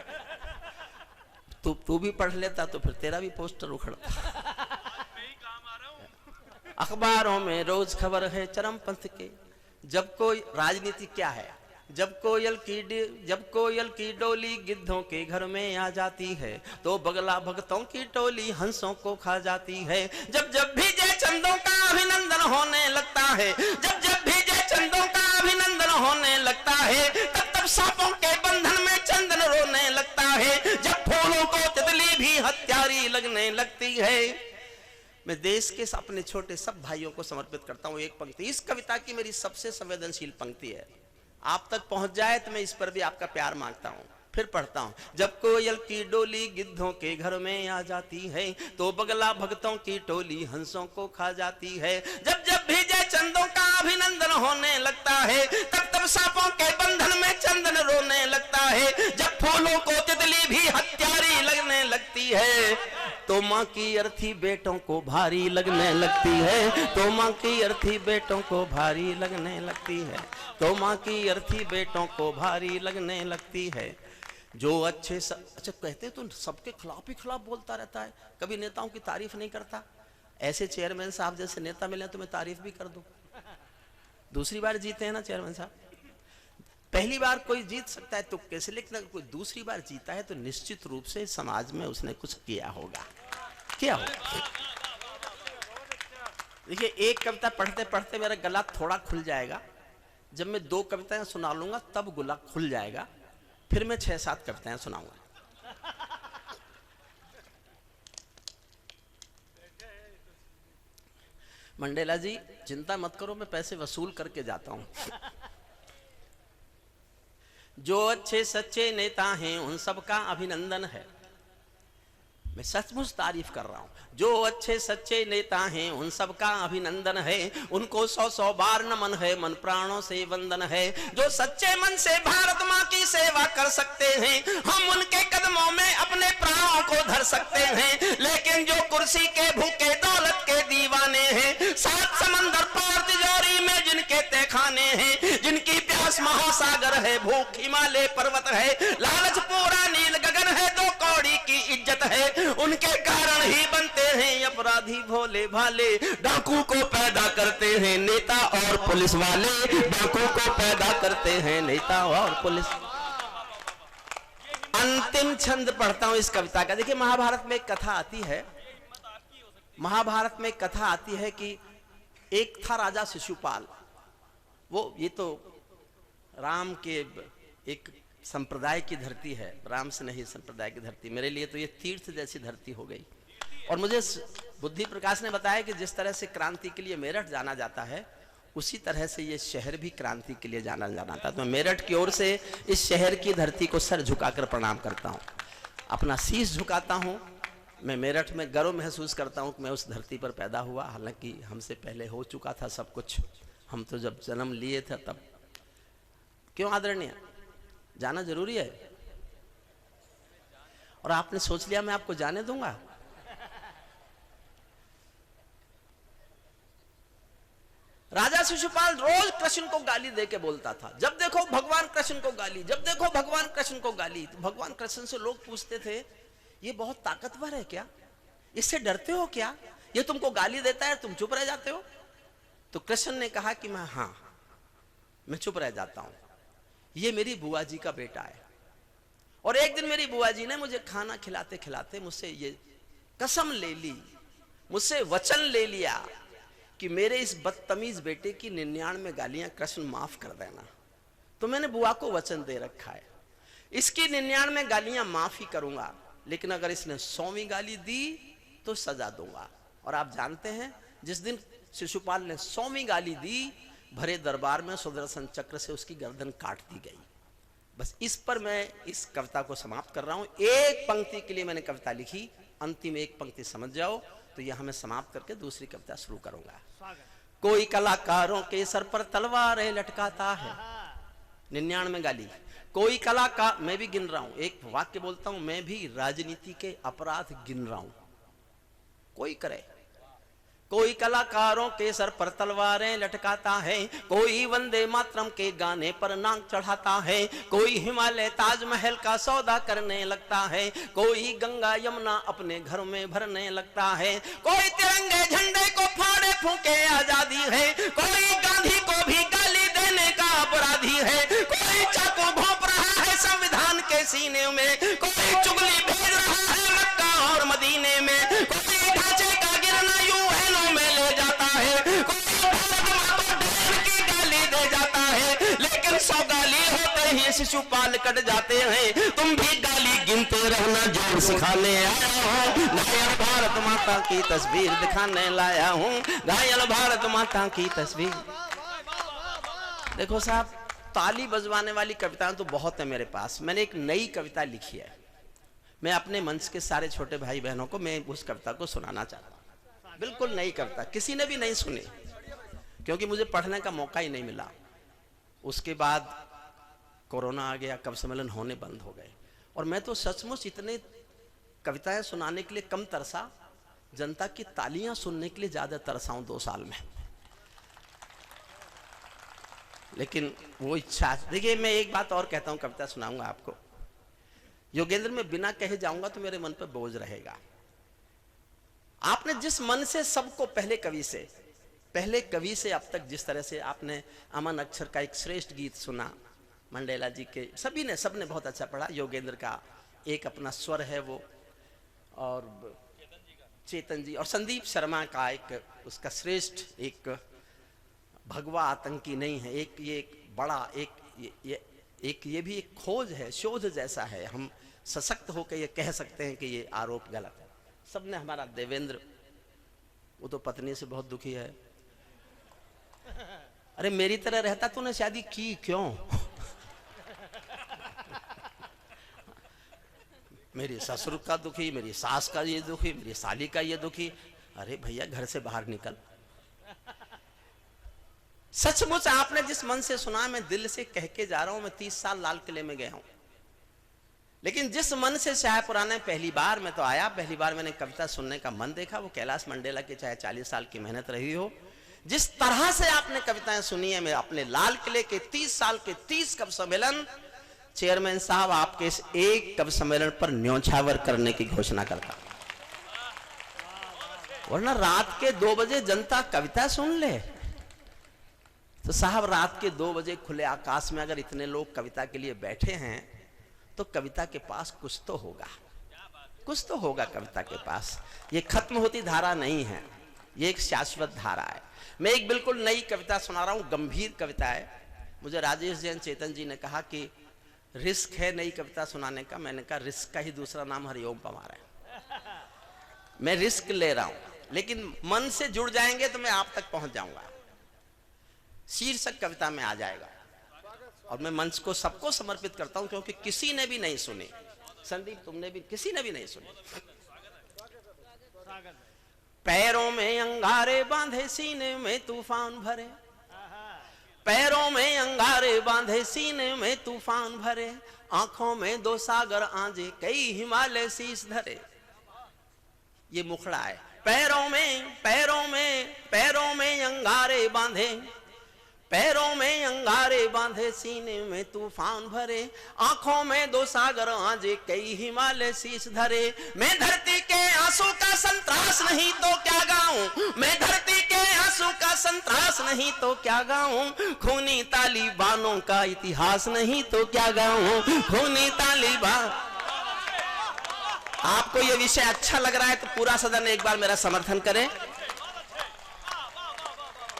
Speaker 1: तू भी पढ़ लेता तो फिर तेरा भी पोस्टर उखड़ता। अखबारों में रोज खबर है चरमपंथ के। जब कोई राजनीति क्या है, जब कोयल की डोली गिद्धों के घर में आ जाती है तो बगला भक्तों की टोली हंसों को खा जाती है। जब जब भी जय चंदों का अभिनंदन होने लगता है, जब जब भी जय चंदों का अभिनंदन होने लगता है, तब तब सांपों के बंधन में चंदन रोने लगता है। जब फूलों को तितली भी हत्यारी लगने लगती है। मैं देश के अपने छोटे सब भाइयों को समर्पित करता हूं एक पंक्ति। इस कविता की मेरी सबसे संवेदनशील पंक्ति है, आप तक पहुंच जाए तो मैं इस पर भी आपका प्यार मांगता हूं। फिर पढ़ता हूं, जब कोयल की डोली गिद्धों के घर में आ जाती है तो बगला भक्तों की टोली हंसों को खा जाती है। जब जब भीजे चंदों का अभिनंदन होने लगता है तब तब सांपों के बंधन में चंदन रोने लगता है। जब फूलों को तितली भी हत्यारी लगने लगती है तो माँ की अर्थी बेटों को भारी लगने लगती है, तो माँ की अर्थी बेटों को भारी लगने लगती है, तो माँ की अर्थी बेटों को भारी लगने लगती है। जो अच्छा कहते तो सबके खिलाफ बोलता रहता है, कभी नेताओं की तारीफ नहीं करता। ऐसे चेयरमैन साहब जैसे नेता मिले तो मैं तारीफ भी कर दूं। दूसरी बार जीते हैं ना चेयरमैन साहब, पहली बार कोई जीत सकता है तुक्के से, लेकिन अगर कोई दूसरी बार जीता है तो निश्चित रूप से समाज में उसने कुछ किया होगा। क्या होगा? देखिए, एक कविता पढ़ते पढ़ते मेरा गला थोड़ा खुल जाएगा, जब मैं 2 कविताएं सुना लूंगा तब गला खुल जाएगा, फिर मैं 6-7 कविताएं सुनाऊंगा। मंडेला जी चिंता मत करो, मैं पैसे वसूल करके जाता हूं। जो अच्छे सच्चे नेता हैं उन सबका अभिनंदन है, मैं सचमुच तारीफ कर रहा हूं। जो अच्छे सच्चे नेता हैं उन सबका अभिनंदन है, उनको 100-100 बार नमन है, मन प्राणों से वंदन है। जो सच्चे मन से भारत माँ की सेवा कर सकते हैं, हम उनके कदमों में अपने प्राणों को धर सकते हैं। लेकिन जो कुर्सी के भूखे दौलत के दीवाने हैं, 7 समंदर पार तिजोरी में जिनके तहखाने हैं, जिनकी प्यास महासागर है, भूख हिमालय पर्वत है, लालच पूरा नील गगन है, 2 कौड़ी की इज्जत है, उनके कारण ही बनते हैं अपराधी भोले भाले। डाकू को पैदा करते हैं नेता और पुलिस वाले, डाकू को पैदा करते हैं नेता और पुलिस। अंतिम छंद पढ़ता हूं इस कविता का। देखिए, महाभारत में एक कथा आती है, महाभारत में एक कथा आती है कि एक था राजा शिशुपाल। वो ये तो राम के एक संप्रदाय की धरती है, राम से नहीं संप्रदाय की धरती। मेरे लिए तो ये तीर्थ जैसी धरती हो गई। और मुझे बुद्धि प्रकाश ने बताया कि जिस तरह से क्रांति के लिए मेरठ जाना जाता है, उसी तरह से ये शहर भी क्रांति के लिए जाना जाता है। तो मेरठ की ओर से इस शहर की धरती को सर झुकाकर प्रणाम करता हूँ, अपना शीश झुकाता हूँ। मैं मेरठ में गर्व महसूस करता हूँ कि मैं उस धरती पर पैदा हुआ, हालांकि हमसे पहले हो चुका था सब कुछ। हम तो जब जन्म लिए थे तब। क्यों आदरणीय, जाना जरूरी है? और आपने सोच लिया मैं आपको जाने दूंगा? राजा शिशुपाल रोज कृष्ण को गाली देके बोलता था, जब देखो भगवान कृष्ण को गाली, जब देखो भगवान कृष्ण को गाली। तो भगवान कृष्ण से लोग पूछते थे, ये बहुत ताकतवर है क्या, इससे डरते हो क्या, ये तुमको गाली देता है तुम चुप रह जाते हो? तो कृष्ण ने कहा कि मैं चुप रह जाता हूं, ये मेरी बुआ जी का बेटा है। और एक दिन मेरी बुआ जी ने मुझे खाना खिलाते खिलाते मुझसे ये कसम ले ली, मुझसे वचन ले लिया कि मेरे इस बदतमीज बेटे की 99 गालियां कृष्ण माफ कर देना। तो मैंने बुआ को वचन दे रखा है, इसकी 99 गालियां माफ ही करूंगा, लेकिन अगर इसने 100वीं गाली दी तो सजा दूंगा। और आप जानते हैं, जिस दिन शिशुपाल ने 100वीं गाली दी, भरे दरबार में सुदर्शन चक्र से उसकी गर्दन काट दी गई। बस इस पर मैं इस कविता को समाप्त कर रहा हूं। एक पंक्ति के लिए मैंने कविता लिखी, अंतिम एक पंक्ति समझ जाओ तो यहां मैं समाप्त करके दूसरी कविता शुरू करूंगा। कोई कलाकारों के सर पर तलवारें लटकाता है, 99 गाली। कोई कलाकार, मैं भी गिन रहा हूं, एक वाक्य बोलता हूं, मैं भी राजनीति के अपराध गिन रहा हूं, कोई करे। कोई कलाकारों के सर पर तलवारें लटकाता है, कोई वंदे मातरम के गाने पर नाक चढ़ाता है, कोई हिमालय ताजमहल का सौदा करने लगता है, कोई गंगा यमुना अपने घर में भरने लगता है, कोई तिरंगे झंडे को फाड़े फूके आजादी है, कोई गांधी को भी गाली देने का अपराधी है, कोई चाकू भोंप रहा है संविधान के सीने में, कोई चुगली भेज रहा है मक्का और मदीने में, कोई ढांचे का गिरना यूएनओ में ले जाता है, कोई भारत माँ को ढेर की गाली दे जाता है, लेकिन 100 गाली होते ही शिशुपाल कट जाते हैं। तुम भी गाली गिनते रहना, जोर सिखाने आया हूँ, घायल भारत माता की तस्वीर दिखाने लाया हूँ, घायल भारत माता की तस्वीर। देखो साहब, ताली बजवाने वाली कविताएं तो बहुत है मेरे पास। मैंने एक नई कविता लिखी है, मैं अपने मंच के सारे छोटे भाई बहनों को मैं उस कविता को सुनाना चाहता हूँ। बिल्कुल नई कविता, किसी ने भी नहीं सुनी, क्योंकि मुझे पढ़ने का मौका ही नहीं मिला। उसके बाद कोरोना आ गया, कवि सम्मेलन होने बंद हो गए, और मैं तो सचमुच इतने कविताएं सुनाने के लिए कम तरसा, जनता की तालियां सुनने के लिए ज्यादा तरसा हूं 2 साल में। लेकिन वो इच्छा, देखिए मैं एक बात और कहता हूं, कविता सुनाऊंगा आपको। योगेंद्र में बिना कहे जाऊंगा तो मेरे मन पर बोझ रहेगा। आपने जिस मन से सबको पहले कवि से अब तक जिस तरह से आपने अमन अक्षर का एक श्रेष्ठ गीत सुना, मंडेला जी के, सबने बहुत अच्छा पढ़ा। योगेंद्र का एक अपना स्वर है वो, और चेतन जी और संदीप शर्मा का एक उसका श्रेष्ठ एक भगवा आतंकी नहीं है, एक ये एक बड़ा एक ये भी एक खोज है, शोध जैसा है। हम सशक्त होकर ये कह सकते हैं कि ये आरोप गलत है। सबने हमारा देवेंद्र, वो तो पत्नी से बहुत दुखी है। अरे मेरी तरह रहता तूने शादी की क्यों? मेरी ससुर का दुखी, मेरी सास का ये दुखी, मेरी साली का ये दुखी। अरे भैया घर से बाहर निकल। सचमुच आपने जिस मन से सुना, मैं दिल से कह के जा रहा हूं। मैं 30 साल लाल किले में गया हूं, लेकिन जिस मन से शाहपुरा ने पहली बार मैं तो आया, पहली बार मैंने कविता सुनने का मन देखा, वो कैलाश मंडेला की चाहे 40 साल की मेहनत रही हो, जिस तरह से आपने कविताएं सुनी है। मैं अपने लाल किले के 30 साल के 30 कवि सम्मेलन, चेयरमैन साहब आपके इस एक कवि सम्मेलन पर न्योछावर करने की घोषणा करता, वरना रात के 2 बजे जनता कविता सुन ले। तो साहब रात के 2 बजे खुले आकाश में अगर इतने लोग कविता के लिए बैठे हैं, तो कविता के पास कुछ तो होगा, कुछ तो होगा कविता के पास। ये खत्म होती धारा नहीं है, ये एक शाश्वत धारा है। मैं एक बिल्कुल नई कविता सुना रहा हूं, गंभीर कविता है। मुझे राजेश जैन चेतन जी ने कहा कि रिस्क है नई कविता सुनाने का। मैंने कहा रिस्क का ही दूसरा नाम हरिओम पवार है। मैं रिस्क ले रहा हूं, लेकिन मन से जुड़ जाएंगे तो मैं आप तक पहुंच जाऊंगा। शीर्षक कविता में आ जाएगा, और मैं मंच को सबको समर्पित करता हूं, क्योंकि किसी ने भी नहीं सुनी। संदीप तुमने भी, किसी ने भी नहीं सुनी। पैरों में अंगारे बांधे, सीने में तूफान भरे, पैरों में अंगारे बांधे, सीने में तूफान भरे, आंखों में 2 सागर आंजे, कई हिमालय शीश धरे। ये मुखड़ा है। पैरों में अंगारे बांधे, पैरों में अंगारे बांधे, सीने में तूफान भरे, आंखों में 2 सागर आंजे, कई हिमालय शीश धरे। मैं धरती के आंसू का संतरास नहीं तो क्या गाऊं, मैं धरती के आंसू का संतरास नहीं तो क्या गाऊं, खूनी तालिबानों का इतिहास नहीं तो क्या गाऊं, खूनी तालिबान। आपको यह विषय अच्छा लग रहा है तो पूरा सदन एक बार मेरा समर्थन करें।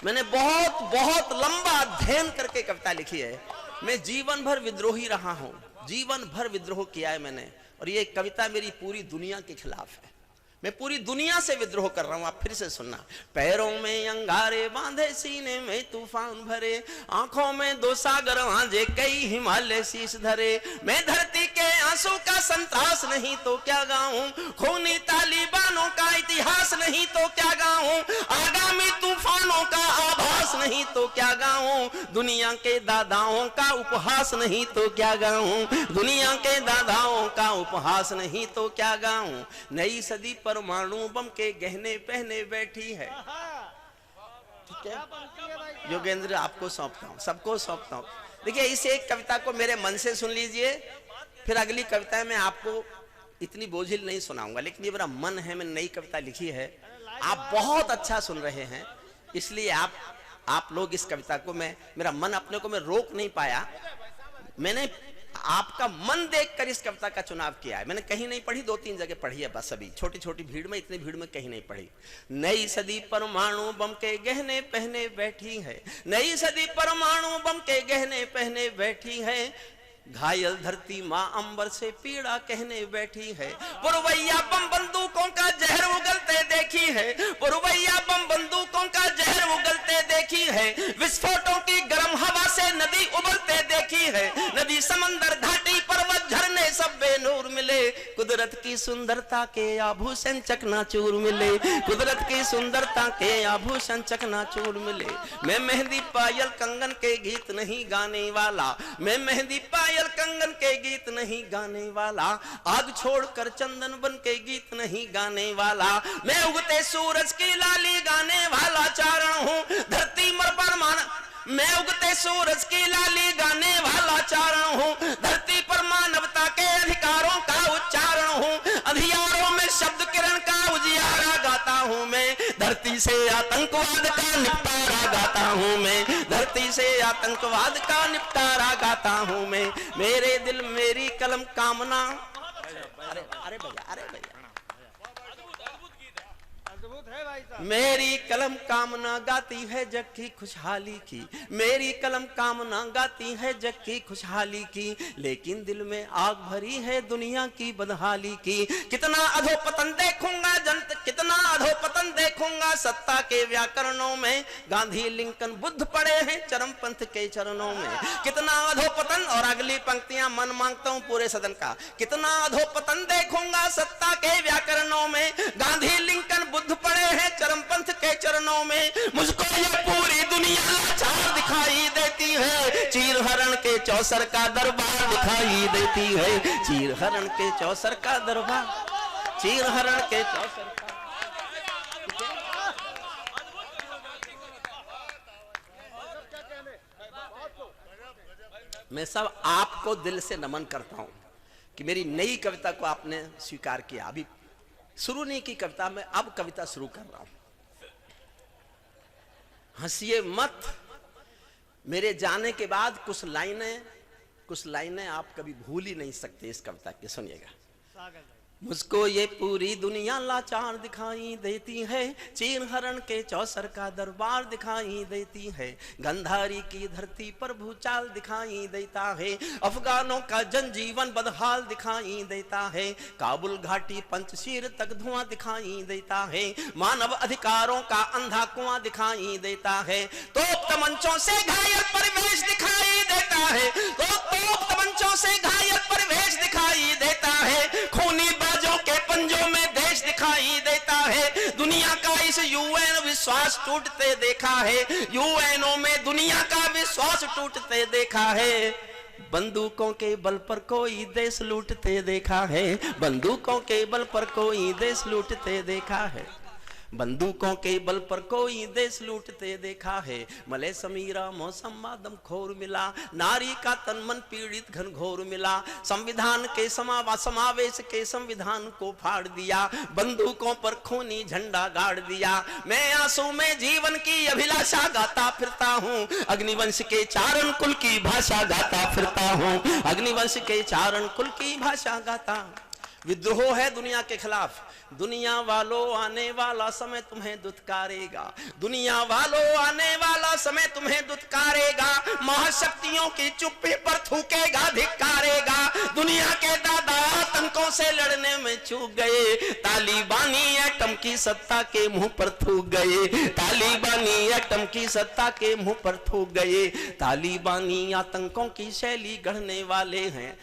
Speaker 1: मैंने बहुत लंबा अध्ययन करके कविता लिखी है। मैं जीवन भर विद्रोही रहा हूं, जीवन भर विद्रोह किया है मैंने, और ये कविता मेरी पूरी दुनिया के खिलाफ है। मैं पूरी दुनिया से विद्रोह कर रहा हूं। आप फिर से सुनना। पैरों में अंगारे बांधे, सीने में तूफान भरे, आंखों में 2 सागर आंजे, कई हिमालय शीश धरे। मैं धरती के आंसू का संतरास नहीं तो क्या गाऊं, खूनी तालिबानों का इतिहास नहीं तो क्या गाऊं, आगामी तूफानों का आभास नहीं तो क्या गाऊं, दुनिया के दादाओं का उपहास नहीं तो क्या गाऊं, दुनिया के दादाओं का उपहास नहीं तो क्या गाऊं। नई सदी परमाणु बम के गहने पहने बैठी है। ठीक है योगेंद्र, आपको सौंपता हूं, सबको सौंपता हूं। देखिए इस एक कविता को मेरे मन से सुन लीजिए, फिर अगली कविता में आपको इतनी बोझिल नहीं सुनाऊंगा, लेकिन ये मेरा मन है। मैंने नई कविता लिखी है, आप बहुत अच्छा सुन रहे हैं, इसलिए आप लोग इस कविता को, मेरा मन अपने को मैं रोक नहीं पाया। मैंने आपका मन देखकर इस कविता का चुनाव किया है। मैंने कहीं नहीं पढ़ी, 2-3 जगह पढ़ी है बस, अभी छोटी छोटी भीड़ में, इतनी भीड़ में कहीं नहीं पढ़ी। नई सदी परमाणु बम के गहने पहने बैठी है, नई सदी परमाणु बम के गहने पहने बैठी है, घायल धरती माँ अंबर से पीड़ा कहने बैठी है। पुरवैया बम बंदूकों का जहर उगलते देखी है, पुरवैया बम बंदूकों का जहर उगलते देखी है। विस्फोटों की गर्म हवा से नदी उबलते देखी है। नदी समंदर घाटी पर्वत झरने सब बेनूर मिले, कुदरत की सुंदरता के आभूषण चकनाचूर मिले, कुदरत की सुंदरता के आभूषण चकनाचूर मिले। मैं मेहंदी पायल कंगन के गीत नहीं गाने वाला, मैं मेहंदी पायल कंगन के गीत नहीं गाने वाला, आग छोड़कर चंदन बन के गीत नहीं गाने वाला। मैं उगते सूरज की लाली गाने वाला चारण हूँ, धरती पर मैं उगते सूरज की लाली गाने वाला चारण हूँ, धरती पर मानवता के अधिकारों का उच्चारण हूँ। अंधियारों में शब्द किरण का उजियारा गाता हूँ मैं, धरती से आतंकवाद का निपटारा गाता हूँ मैं, धरती से आतंकवाद का निपटारा गाता हूँ मैं। मेरे दिल मेरी कलम कामना, अरे भैया मेरी कलम कामना गाती है जग की खुशहाली की, मेरी कलम कामना गाती है जग की खुशहाली की, लेकिन दिल में आग भरी है दुनिया की बदहाली की। कितना अधोपतन देखूंगा कितना अधोपतन देखूंगा सत्ता के व्याकरणों में, गांधी लिंकन बुद्ध पड़े हैं चरमपंथ के चरणों में। कितना अधोपतन, और अगली पंक्तियां मन मांगता हूं पूरे सदन का, कितना अधोपतन देखूंगा सत्ता के व्याकरणों में, गांधी लिंकन बुद्ध पड़े हैं चरमपंथ के चरणों में। मुझको ये पूरी दुनिया लाचार दिखाई देती है, चीर हरण के चौसर का दरबार दिखाई देती है, चीर हरण के चौसर का दरबार, चीर हरण के चौसर का। मैं सब आपको दिल से नमन करता हूं कि मेरी नई कविता को आपने स्वीकार किया। अभी शुरू नहीं की कविता में, अब कविता शुरू कर रहा हूं। हंसिए मत, मेरे जाने के बाद कुछ लाइनें आप कभी भूल ही नहीं सकते इस कविता की। सुनिएगा। मुझको ये पूरी दुनिया लाचार दिखाई देती है, चीर हरण के चौसर का दरबार दिखाई देती है, गंधारी की धरती पर भूचाल दिखाई देता है, अफगानों का जनजीवन बदहाल दिखाई देता है, काबुल घाटी पंचशील तक धुआं दिखाई देता है, मानव अधिकारों का अंधा कुआं दिखाई देता है, तोप तमंचों से घायल परिवेश दिखाई देता है, तोप तमंचों से घायल परिवेश दिखाई देता है, खूनी के पंजों में देश दिखाई देता है। दुनिया का इस यूएन विश्वास टूटते देखा है, यूएनओ में दुनिया का विश्वास टूटते देखा है, बंदूकों के बल पर कोई देश लूटते देखा है, बंदूकों के बल पर कोई देश लूटते देखा है, बंदूकों के बल पर कोई देश लूटते देखा है। मले समीरा मौसम मादम खोर मिला, नारी का तन मन पीड़ित घनघोर मिला, संविधान के समावेश के संविधान को फाड़ दिया, बंदूकों पर खूनी झंडा गाड़ दिया। मैं आंसू में जीवन की अभिलाषा गाता फिरता हूँ, अग्निवंश के चारण कुल की भाषा गाता फिरता हूँ, अग्निवंश के चारण कुल की भाषा गाता। विद्रोह है दुनिया के खिलाफ, दुनिया वालों आने वाला समय तुम्हें दुत्कारेगा, दुनिया वालों आने वाला समय तुम्हें दुत्कारेगा, महाशक्तियों की चुप्पी पर थूकेगा धिक्कारेगा, दुनिया के दादा आतंकों से लड़ने में चूक गए, तालिबानी एटम की सत्ता के मुंह पर थूक गए, तालिबानी एटम की सत्ता के मुंह पर थूक गए, तालिबानी आतंकों की शैली गढ़ने वाले हैं।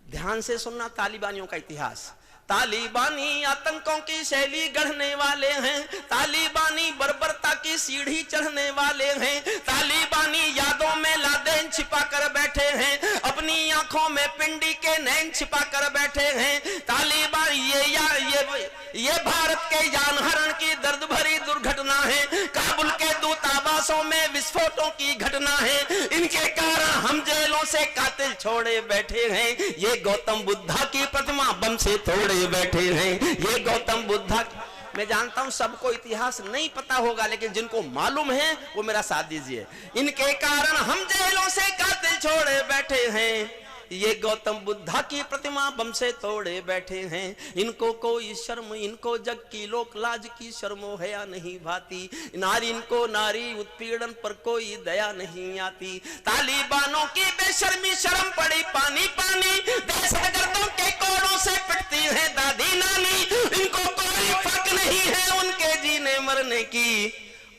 Speaker 1: ध्यान से सुनना तालिबानियों का इतिहास, तालिबानी आतंकों की शैली गढ़ने वाले हैं, तालिबानी बर्बरता की सीढ़ी चढ़ने वाले हैं, तालिबानी यादों में लादेन छिपा कर बैठे हैं, अपनी आंखों में पिंडी के नैन छिपा कर बैठे हैं, तालिबान ये भारत के जानहरण की दर्द भरी दुर्घटना है, काबुल के दूतावासों में विस्फोटों की घटना है, इनके कारण हम जेलों से कातिल छोड़े बैठे हैं, ये गौतम बुद्धा की प्रतिमा बम से तोड़े बैठे हैं, ये गौतम बुद्धा। मैं जानता हूं सबको इतिहास नहीं पता होगा, लेकिन जिनको मालूम है वो मेरा साथ दीजिए। इनके कारण हम जेलों से कातिल छोड़े बैठे हैं, ये गौतम बुद्धा की प्रतिमा बम से तोड़े बैठे हैं। इनको कोई शर्म, इनको जग की लोक लाज की शर्मो हया नहीं भाती। नारी इनको नारी उत्पीड़न पर कोई दया नहीं आती। तालिबानों की बेशर्मी शर्म पड़ी पानी पानी। दहशतगर्दों के कोड़ों से पिटती है दादी नानी। इनको कोई फर्क नहीं है उनके जीने मरने की।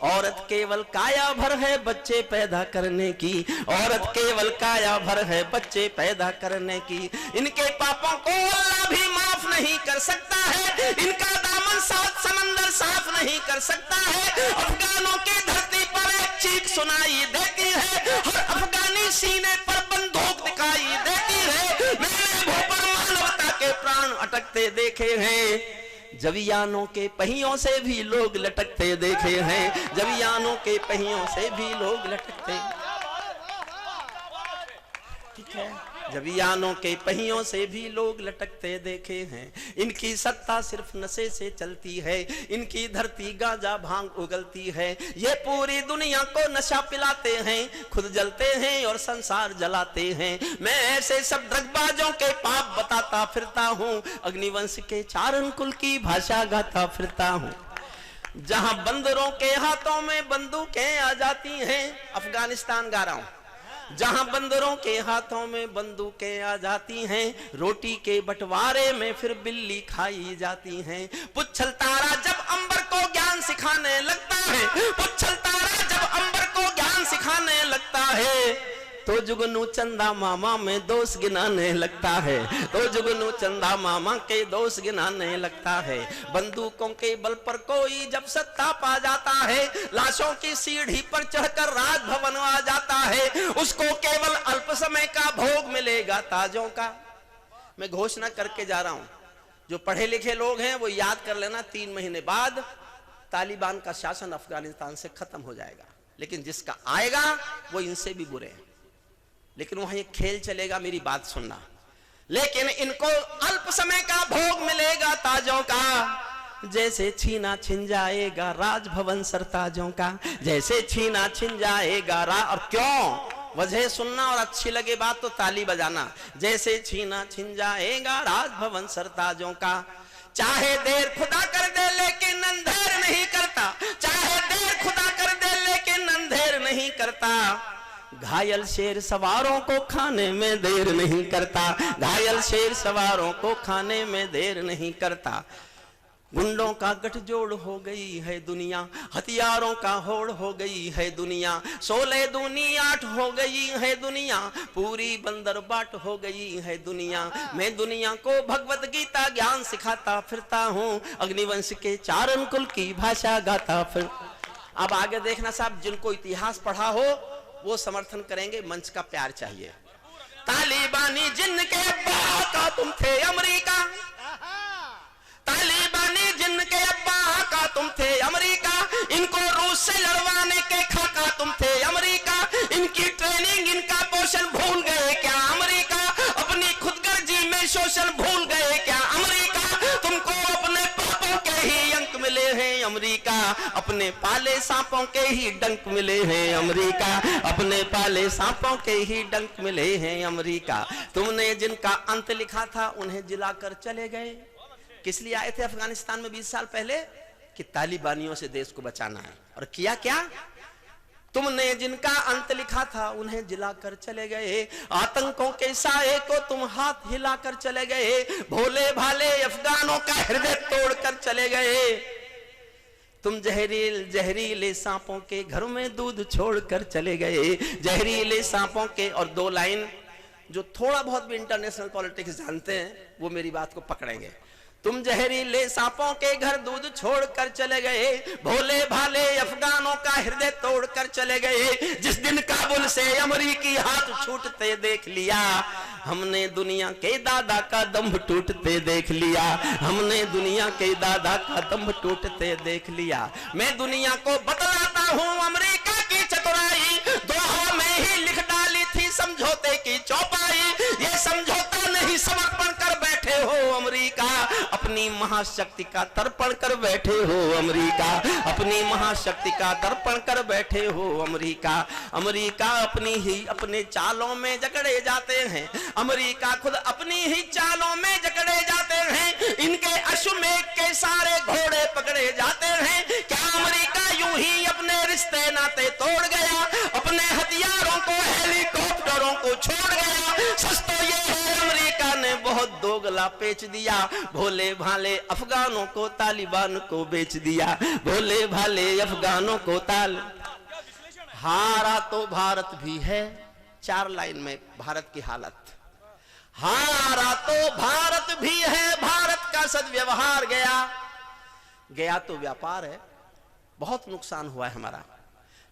Speaker 1: औरत केवल काया भर है बच्चे पैदा करने की। औरत केवल काया भर है बच्चे पैदा करने की। इनके पापों को अल्लाह भी माफ नहीं कर सकता है। इनका दामन सात समंदर साफ नहीं कर सकता है। अफगानों की धरती पर एक चीख सुनाई देती है। हर अफगानी सीने पर बंदूक दिखाई देती है। मैंने भू पर मानवता के प्राण अटकते देखे हैं। जवियानों के पहियों से भी लोग लटकते देखे हैं। जवियानों के पहियों से भी लोग लटकते, ठीक है, जवियानों के पहियों से भी लोग लटकते देखे हैं। इनकी सत्ता सिर्फ नशे से चलती है। इनकी धरती गांजा भांग उगलती है। ये पूरी दुनिया को नशा पिलाते हैं, खुद जलते हैं और संसार जलाते हैं। मैं ऐसे सब ड्रगबाजों के पाप बताता फिरता हूँ। अग्निवंश के चारण कुल की भाषा गाता फिरता हूँ। जहां बंदरों के हाथों में बंदूकें आ जाती हैं, अफगानिस्तान गा रहा हूं। जहां बंदरों के हाथों में बंदूकें आ जाती हैं, रोटी के बंटवारे में फिर बिल्ली खाई जाती हैं। पुच्छल तारा जब अंबर को ज्ञान सिखाने लगता है, पुच्छल तारा जब अंबर को ज्ञान सिखाने लगता है, तो जुगनू चंदा मामा में दोष गिनाने लगता है। तो जुगनू चंदा मामा के दोष गिनाने लगता है। बंदूकों के बल पर कोई जब सत्ता पा जाता है, लाशों की सीढ़ी पर चढ़कर राजभवन आ जाता है, उसको केवल अल्प समय का भोग मिलेगा ताजों का। मैं घोषणा करके जा रहा हूं, जो पढ़े लिखे लोग हैं वो याद कर लेना, 3 महीने बाद तालिबान का शासन अफगानिस्तान से खत्म हो जाएगा। लेकिन जिसका आएगा वो इनसे भी बुरे हैं। लेकिन वहां एक खेल चलेगा, मेरी बात सुनना। लेकिन इनको अल्प समय का भोग मिलेगा ताजों का। जैसे छीना छिन जाएगा राजभवन सरताजों का। जैसे छीना छिन जाएगा और क्यों, वजह सुनना और अच्छी लगे बात तो ताली बजाना। जैसे छीना छिन जाएगा राजभवन सरताजों का। चाहे देर खुदा कर दे लेकिन अंधेर नहीं करता। चाहे देर खुदा कर दे लेकिन अंधेर नहीं करता। घायल शेर सवारों को खाने में देर नहीं करता। घायल शेर सवारों को खाने में देर नहीं करता। गुंडों का गठजोड़ हो गई है दुनिया, हथियारों का होड़ हो गई है दुनिया। 16 दूनी 8 हो गई है दुनिया, पूरी बंदर बाट हो गई है दुनिया। मैं दुनिया को भगवत गीता ज्ञान सिखाता फिरता हूँ। अग्निवंश के चारण कुल की भाषा गाता फिर। अब आगे देखना साहब, जिनको इतिहास पढ़ा हो वो समर्थन करेंगे। मंच का प्यार चाहिए। तालिबानी जिनके अब्बा का तुम थे अमेरिका, तालिबानी जिनके अब्बा का तुम थे अमेरिका, इनको रूस से लड़वाने के खाका तुम थे अमेरिका। इनकी ट्रेनिंग इनका पोषण भूल गए क्या अमेरिका? अपनी खुदगर्जी में शोषण भूल गए क्या अमेरिका? तुमको अपने पापों के ही अंक मिले हैं अमेरिका। अपने पाले सांपों के ही डंक मिले हैं अमेरिका। अपने पाले सांपों के ही डंक मिले हैं अमेरिका। तुमने जिनका अंत लिखा था उन्हें जिलाकर चले गए। किस लिए आए थे अफगानिस्तान में 20 साल पहले? कि तालिबानियों से देश को बचाना है। और किया क्या? तुमने जिनका अंत लिखा था उन्हें जिलाकर चले गए। आतंकों के साए को तुम हाथ हिलाकर चले गए। भोले भाले अफगानों का हृदय तोड़कर चले गए। तुम जहरीले सांपों के घर में दूध छोड़कर चले गए। जहरीले सांपों के। और 2 लाइन जो थोड़ा बहुत भी इंटरनेशनल पॉलिटिक्स जानते हैं वो मेरी बात को पकड़ेंगे। तुम जहरीले सांपों के घर दूध छोड़कर चले गए। भोले भाले अफगानों का हृदय तोड़कर चले गए। जिस दिन काबुल से अमरीकी हाथ छूटते देख लिया, हमने दुनिया के दादा का दम्भ टूटते देख लिया। हमने दुनिया के दादा का दम्भ टूटते देख लिया। मैं दुनिया को बतलाता हूँ अमेरिका की चतुराई। दोहा में ही लिख डाली थी समझौते की चौपाई। ये समझौता नहीं समर्पण कर बैठे हो अमेरिका। अपनी महाशक्ति का तर्पण कर बैठे हो अमेरिका, अपनी महाशक्ति का तर्पण कर बैठे हो अमेरिका। अमेरिका अपने चालों में जकड़े जाते हैं, अमेरिका खुद अपनी ही चालों में जकड़े जाते हैं। इनके अश्वमेध के सारे घोड़े पकड़े जाते हैं। क्या अमेरिका यूं ही अपने रिश्ते नाते तोड़ गया, अपने हथियारों को हेलीकॉप्टरों को छोड़ गया? सच तो ये है अमेरिका ने बहुत दोगला पेच दिया, भोले भाले अफगानों को तालिबान को बेच दिया, भोले भाले अफगानों को हारा तो भारत भी है। 4 लाइन में भारत की हालत, हारा तो भारत भी है, भारत का सद्व्यवहार गया तो व्यापार है, बहुत नुकसान हुआ है हमारा,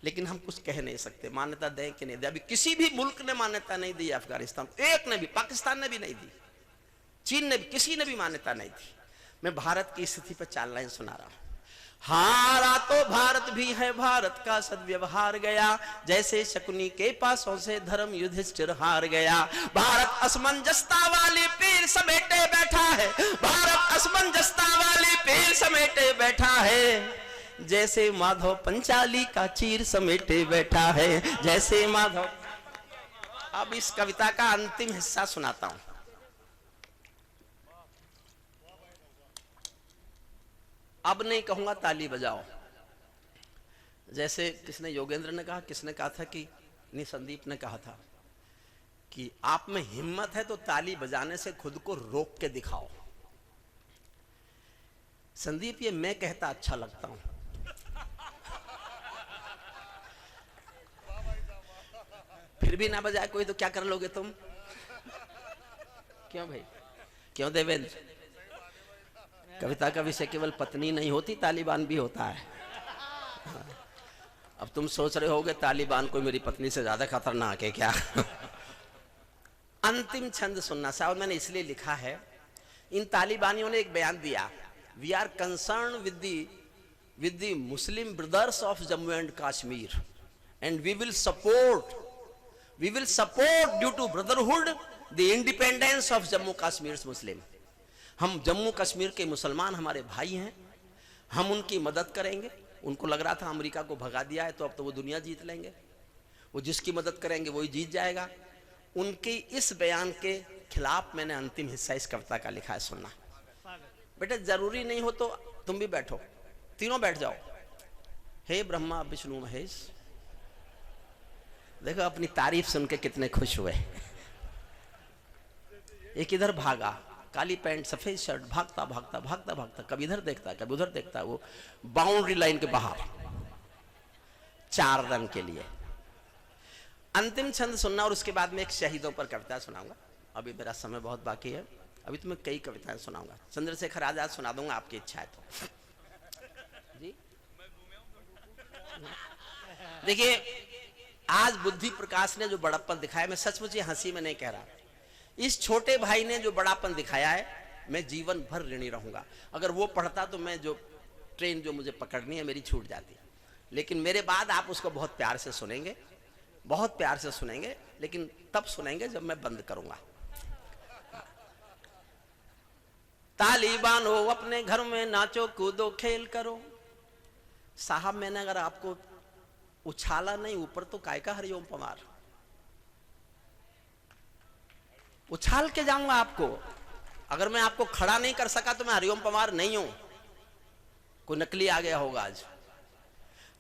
Speaker 1: लेकिन हम कुछ कह नहीं सकते। मान्यता दें कि नहीं दे, अभी किसी भी मुल्क ने मान्यता नहीं दी अफगानिस्तान, एक ने भी, पाकिस्तान ने भी नहीं दी, चीन ने भी, किसी ने भी मान्यता नहीं दी। मैं भारत की स्थिति पर 4 लाइन सुना रहा हूं। हारा तो भारत भी है, भारत का सद्व्यवहार गया, जैसे शकुनी के पासों से धर्म युधिष्ठिर हार गया। भारत असमंजसता वाली पीर समेटे बैठा है, भारत असमंजसता वाली पीर समेटे बैठा है, जैसे माधव पंचाली का चीर समेटे बैठा है, जैसे माधव। अब इस कविता का अंतिम हिस्सा सुनाता हूं। अब नहीं कहूंगा ताली बजाओ, जैसे किसने, योगेंद्र ने कहा, किसने कहा था कि नहीं, संदीप ने कहा था कि आप में हिम्मत है तो ताली बजाने से खुद को रोक के दिखाओ। संदीप, ये मैं कहता अच्छा लगता हूं, फिर भी ना बजाए कोई तो क्या कर लोगे तुम? क्यों भाई, क्यों देवेंद्र? कविता का विषय केवल पत्नी नहीं होती, तालिबान भी होता है। अब तुम सोच रहे होगे तालिबान कोई मेरी पत्नी से ज्यादा खतरनाक है क्या? अंतिम छंद सुनना साहब, मैंने इसलिए लिखा है, इन तालिबानियों ने एक बयान दिया, we are concern with the Muslim brothers of Jammu and Kashmir and we will support due to brotherhood the independence of Jammu Kashmir Muslim. हम जम्मू कश्मीर के मुसलमान हमारे भाई हैं, हम उनकी मदद करेंगे। उनको लग रहा था अमेरिका को भगा दिया है तो अब तो वो दुनिया जीत लेंगे, वो जिसकी मदद करेंगे वही जीत जाएगा। उनके इस बयान के खिलाफ मैंने अंतिम हिस्सा इस कविता का लिखा है, सुनना। बेटा जरूरी नहीं हो तो तुम भी बैठो, तीनों बैठ जाओ। हे ब्रह्मा विष्णु महेश, देखो अपनी तारीफ सुन के कितने खुश हुए। एक इधर भागा, काली पैंट सफेद शर्ट, भागता भागता भागता भागता, कभी इधर देखता कभी उधर देखता, वो बाउंड्री लाइन के बाहर 4 रन के लिए। अंतिम छंद सुनना और उसके बाद में एक शहीदों पर कविता सुनाऊंगा। अभी मेरा समय बहुत बाकी है, अभी तो मैं कई कविताएं सुनाऊंगा। चंद्रशेखर आजाद सुना दूंगा, आपकी इच्छा है तो। जी देखिए, आज बुद्धि प्रकाश ने जो बड़प्पन दिखाया, मैं सचमुच ये हंसी में नहीं कह रहा, इस छोटे भाई ने जो बड़ापन दिखाया है, मैं जीवन भर ऋणी रहूंगा। अगर वो पढ़ता तो मैं जो ट्रेन जो मुझे पकड़नी है मेरी छूट जाती, लेकिन मेरे बाद आप उसको बहुत प्यार से सुनेंगे, बहुत प्यार से सुनेंगे, लेकिन तब सुनेंगे जब मैं बंद करूंगा। तालिबान हो अपने घर में नाचो कूदो खेल करो। साहब मैंने अगर आपको उछाला नहीं ऊपर तो काय का हरिओम पमार, उछाल के जाऊंगा आपको। अगर मैं आपको खड़ा नहीं कर सका तो मैं हरिओम पमार नहीं हूं, कोई नकली आ गया होगा आज।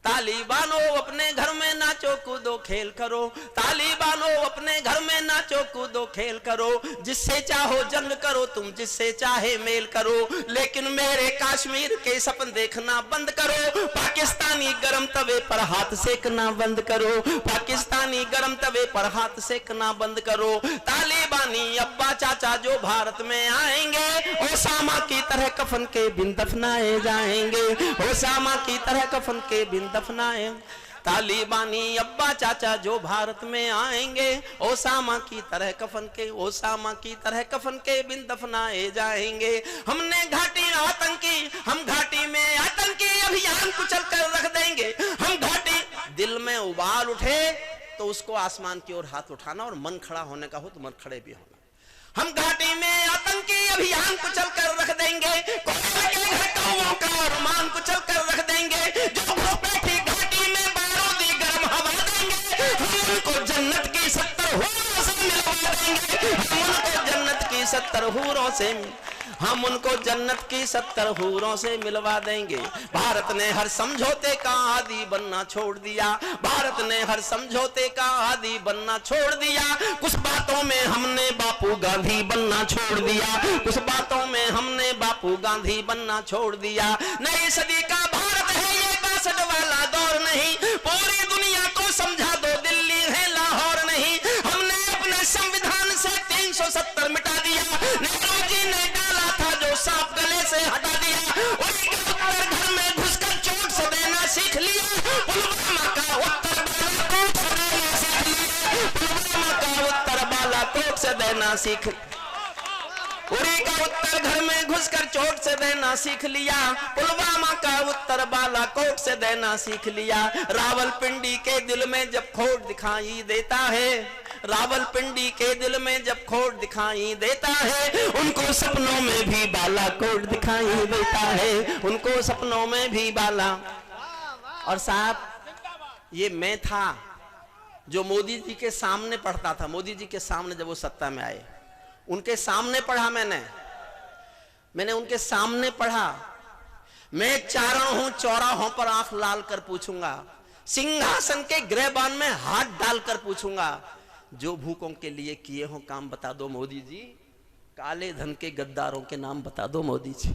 Speaker 1: तालिबानो अपने घर में नाचो कूदो खेल करो, तालिबानो अपने घर में नाचो कूदो खेल करो, जिससे चाहो जंग करो तुम, जिससे चाहे मेल करो, लेकिन मेरे कश्मीर के सपन देखना बंद करो। पाकिस्तानी गरम तवे पर हाथ सेकना बंद करो, पाकिस्तानी गरम तवे पर हाथ सेकना बंद करो। तालिबानी अब्बा चाचा जो भारत में आएंगे, ओसामा की तरह कफन के बिन दफनाए जाएंगे, ओसामा की तरह कफन के बिन दफनाए। तालिबानी अब्बा चाचा जो भारत में आएंगे, ओसामा की तरह कफन के, ओसामा की तरह कफन के बिन दफनाए जाएंगे। हमने घाटी आतंकी, हम घाटी में आतंकी अभियान कुचल कर रख देंगे। हम घाटी, दिल में उबाल उठे तो उसको आसमान की ओर हाथ उठाना, और मन खड़ा होने का हो तो मन खड़े भी होना। हम घाटी में आतंकी अभियान कुचल कर रख देंगे, 70 हूरों से, हम उनको जन्नत की 70 हूरों से मिलवा देंगे। भारत ने हर समझौते का आदी बनना छोड़ दिया, भारत ने हर समझौते का आदी बनना छोड़ दिया। कुछ बातों में हमने बापू गांधी बनना छोड़ दिया, कुछ बातों में हमने बापू गांधी बनना छोड़ दिया। नई सदी का भारत है ये 62 वाला दौर नहीं, पूरी दुनिया को समझा दो दिल्ली है लाहौर नहीं। हमने अपने संविधान से 370 मिटा दिया, नेहरू जी ने डाला था जो सांप गले से हटा दिया। उसी के उत्तर घर में घुसकर चोट से देना सीख लिया, पुलवामा का उत्तर बालाकोट से देना सीख लिया, पुलवामा का उत्तर बालाकोट से देना सीख, उरी का उत्तर घर में घुसकर चोट से देना सीख लिया, पुलवामा का उत्तर बालाकोट से देना सीख लिया। रावलपिंडी के दिल में जब खोट दिखाई देता है, रावलपिंडी के दिल में जब खोट दिखाई देता है, उनको सपनों में भी बालाकोट दिखाई देता है, उनको सपनों में भी बाला। और साहब ये मैं था जो मोदी जी के सामने पढ़ता था, मोदी जी के सामने जब वो सत्ता में आए उनके सामने पढ़ा, मैंने उनके सामने पढ़ा। मैं चारण हूं चौराहों पर आंख लाल कर पूछूंगा, सिंहासन के गृहबान में हाथ डालकर पूछूंगा, जो भूखों के लिए किए हो काम बता दो मोदी जी, काले धन के गद्दारों के नाम बता दो मोदी जी।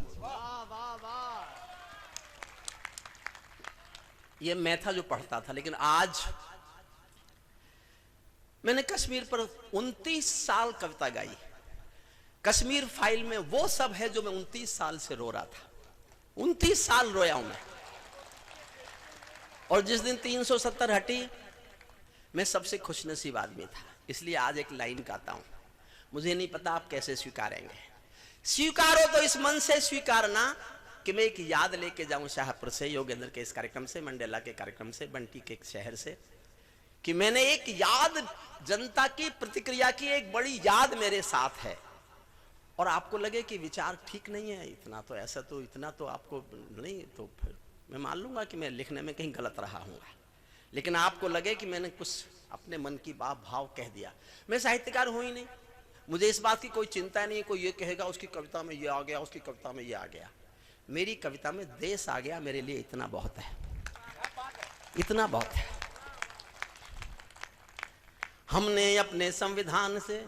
Speaker 1: ये मैं था जो पढ़ता था। लेकिन आज मैंने कश्मीर पर 29 साल कविता गाई। कश्मीर फाइल में वो सब है जो मैं 29 साल से रो रहा था, 29 साल रोया हूं मैं। और जिस दिन 370 हटी मैं सबसे खुशनसीब आदमी था। इसलिए आज एक लाइन गाता हूं, मुझे नहीं पता आप कैसे स्वीकारेंगे। स्वीकारो तो इस मन से स्वीकारना कि मैं एक याद लेके जाऊं शाहपुर से, योगेंद्र के इस कार्यक्रम से, मंडेला के कार्यक्रम से, बंटी के शहर से, कि मैंने एक याद जनता की प्रतिक्रिया की, एक बड़ी याद मेरे साथ है। और आपको लगे कि विचार ठीक नहीं है, इतना तो ऐसा तो इतना तो आपको नहीं, तो फिर मैं मान लूंगा कि मैं लिखने में कहीं गलत रहा हूँ। लेकिन आपको लगे कि मैंने कुछ अपने मन की बात भाव कह दिया। मैं साहित्यकार हूं ही नहीं, मुझे इस बात की कोई चिंता नहीं, कोई ये कहेगा उसकी कविता में ये आ गया, उसकी कविता में ये आ गया। मेरी कविता में देश आ गया, मेरे लिए इतना बहुत है, इतना बहुत है। हमने अपने संविधान से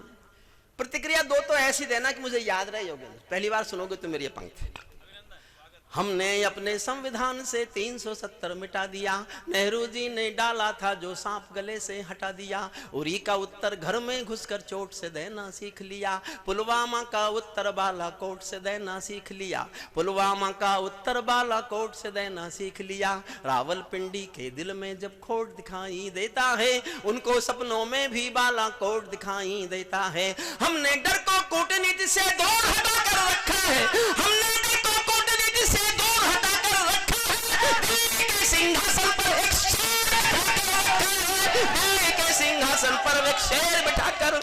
Speaker 1: प्रतिक्रिया दो तो ऐसी देना कि मुझे याद रहे योगेंद्र, पहली बार सुनोगे तो मेरी ये पंक्ति। हमने अपने संविधान से 370 मिटा दिया, नेहरू जी ने डाला था जो सांप गले से हटा दिया। उरी का उत्तर घर में घुसकर चोट से देना सीख लिया, पुलवामा का उत्तर बालाकोट से देना सीख लिया, पुलवामा का उत्तर बालाकोट से देना सीख लिया। रावलपिंडी के दिल में जब खोट दिखाई देता है, उनको सपनों में भी बालाकोट दिखाई देता है। हमने डर को कूटनीति से दूर हटा कर रखा है, हमने डर को कूटनीति से दूर हटा कर रखा है। दिल्ली के सिंहासन पर एक शेर बिठाकर रखा है, दिल्ली के सिंहासन पर एक शेर बिठाकर।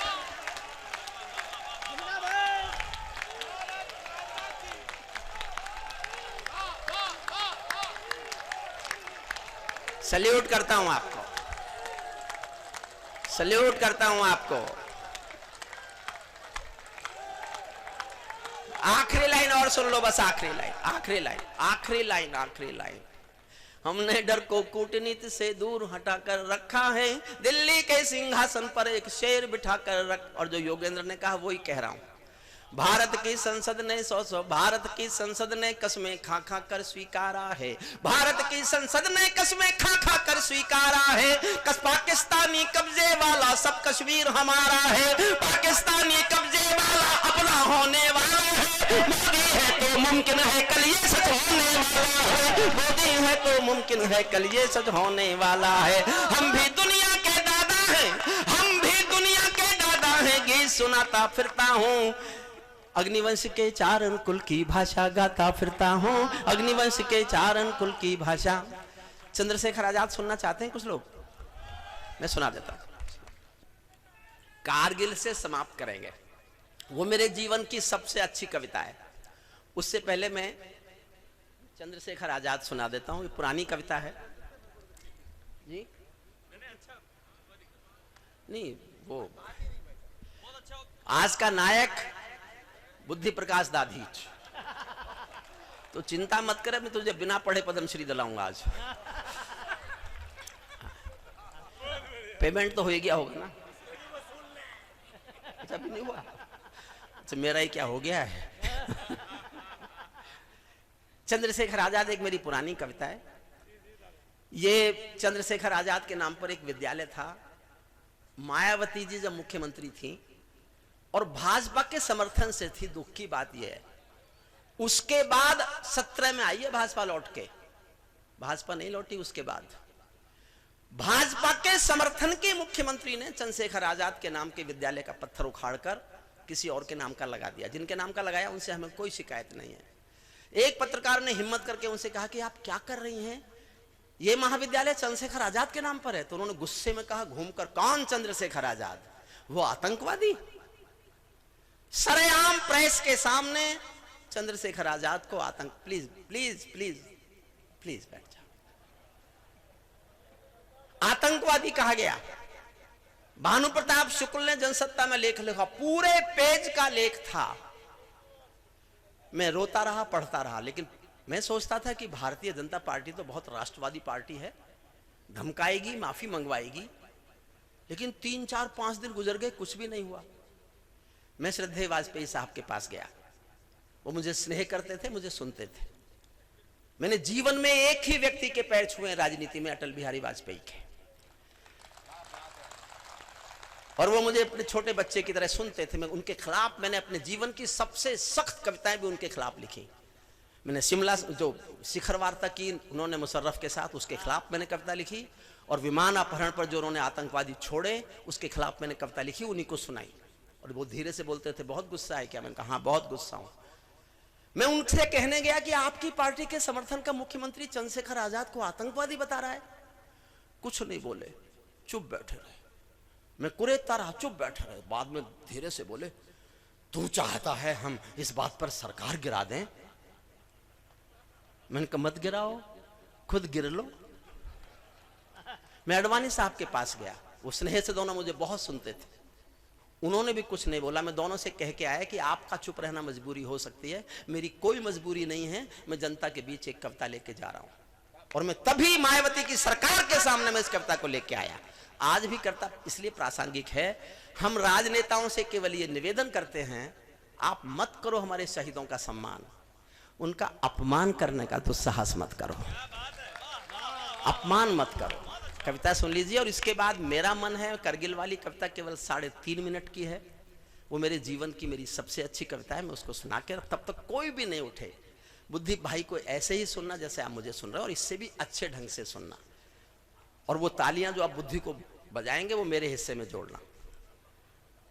Speaker 1: सल्यूट करता हूं आपको, सल्यूट करता हूं आपको। आखिरी लाइन और सुन लो, बस आखिरी लाइन, आखिरी लाइन, आखिरी लाइन, आखिरी लाइन। हमने डर को कूटनीति से दूर हटाकर रखा है, दिल्ली के सिंहासन पर एक शेर बिठाकर रख। और जो योगेंद्र ने कहा वही कह रहा हूं। भारत की संसद ने भारत की संसद ने कस्में खा खा कर स्वीकारा है, भारत की संसद ने कस्में खा खा कर स्वीकारा है। पाकिस्तानी कब्जे वाला सब कश्मीर हमारा है, पाकिस्तानी कब्जे वाला अपना होने वाला है। मोदी है तो मुमकिन है कल ये सच होने वाला है, मोदी है तो मुमकिन है कल ये सच होने वाला है। हम भी दुनिया के दादा हैं, हम भी दुनिया के दादा हैं, गीत सुनाता फिरता हूँ, अग्निवंश के चारण कुल की भाषा गाता फिरता हूँ, अग्निवंश के चारण कुल की भाषा। चंद्रशेखर आजाद सुनना चाहते हैं कुछ लोग? मैं सुना देता हूं। कारगिल से समाप्त करेंगे, वो मेरे जीवन की सबसे अच्छी कविता है। उससे पहले मैं चंद्रशेखर आजाद सुना देता हूं, ये पुरानी कविता है जी। नहीं, वो आज का नायक बुद्धि प्रकाश दाधीच। तो चिंता मत करे, मैं तुझे बिना पढ़े पद्मश्री दिलाऊंगा आज। पेमेंट तो हो गया होगा ना? अच्छा भी नहीं हुआ? अच्छा मेरा ही क्या हो गया है। चंद्रशेखर आजाद एक मेरी पुरानी कविता है। ये चंद्रशेखर आजाद के नाम पर एक विद्यालय था। मायावती जी जब मुख्यमंत्री थी और भाजपा के समर्थन से थी, दुख की बात यह है उसके बाद 17 में आई है भाजपा लौट के, भाजपा नहीं लौटी। उसके बाद भाजपा के समर्थन के मुख्यमंत्री ने चंद्रशेखर आजाद के नाम के विद्यालय का पत्थर उखाड़कर किसी और के नाम का लगा दिया। जिनके नाम का लगाया उनसे हमें कोई शिकायत नहीं है। एक पत्रकार ने हिम्मत करके उनसे कहा कि आप क्या कर रही हैं, ये महाविद्यालय चंद्रशेखर आजाद के नाम पर है। तो उन्होंने गुस्से में कहा घूमकर, कौन चंद्रशेखर आजाद? वो आतंकवादी। सरेआम प्रेस के सामने चंद्रशेखर आजाद को आतंक, प्लीज प्लीज प्लीज प्लीज बैठ जाओ, आतंकवादी कहा गया। भानु प्रताप शुक्ल ने जनसत्ता में लेख लिखा, पूरे पेज का लेख था। मैं रोता रहा, पढ़ता रहा, लेकिन मैं सोचता था कि भारतीय जनता पार्टी तो बहुत राष्ट्रवादी पार्टी है, धमकाएगी, माफी मंगवाएगी। लेकिन 3, 4, 5 दिन गुजर गए, कुछ भी नहीं हुआ। मैं श्रद्धेय वाजपेयी साहब के पास गया। वो मुझे स्नेह करते थे, मुझे सुनते थे। मैंने जीवन में एक ही व्यक्ति के पैर छुए राजनीति में, अटल बिहारी वाजपेयी के, और वो मुझे अपने छोटे बच्चे की तरह सुनते थे। मैं उनके खिलाफ, मैंने अपने जीवन की सबसे सख्त कविताएं भी उनके खिलाफ लिखी। मैंने शिमला जो शिखर वार्ता की उन्होंने मुशर्रफ के साथ, उसके खिलाफ मैंने कविता लिखी। और विमान अपहरण पर जो उन्होंने आतंकवादी छोड़े, उसके खिलाफ मैंने कविता लिखी, उन्हीं को सुनाई। और वो धीरे से बोलते थे, बहुत गुस्सा है क्या? मैंने कहा हाँ बहुत गुस्सा हूं। मैं उनसे कहने गया कि आपकी पार्टी के समर्थन का मुख्यमंत्री चंद्रशेखर आजाद को आतंकवादी बता रहा है। कुछ नहीं बोले, चुप बैठे रहे। मैं कुरेदता रहा, चुप बैठे रहे। बाद में धीरे से बोले, तू चाहता है हम इस बात पर सरकार गिरा दें? मैंने कहा मत गिराओ, खुद गिर लो। मैं अडवाणी साहब के पास गया, वो स्नेह से दोनों मुझे बहुत सुनते थे। उन्होंने भी कुछ नहीं बोला। मैं दोनों से कह के आया कि आपका चुप रहना मजबूरी हो सकती है, मेरी कोई मजबूरी नहीं है। मैं जनता के बीच एक कविता लेके जा रहा हूं। और मैं तभी मायावती की सरकार के सामने मैं इस कविता को लेके आया। आज भी करता इसलिए प्रासंगिक है। हम राजनेताओं से केवल ये निवेदन करते हैं, आप मत करो हमारे शहीदों का सम्मान, उनका अपमान करने का दुस्साहस मत करो, अपमान मत करो। कविता सुन लीजिए। और इसके बाद मेरा मन है, करगिल वाली कविता केवल 3.5 मिनट की है, वो मेरे जीवन की मेरी सबसे अच्छी कविता है। मैं उसको सुना के, तब तक कोई भी नहीं उठे। बुद्धि भाई को ऐसे ही सुनना जैसे आप मुझे सुन रहे हो, और इससे भी अच्छे ढंग से सुनना। और वो तालियां जो आप बुद्धि को बजाएंगे वो मेरे हिस्से में जोड़ना,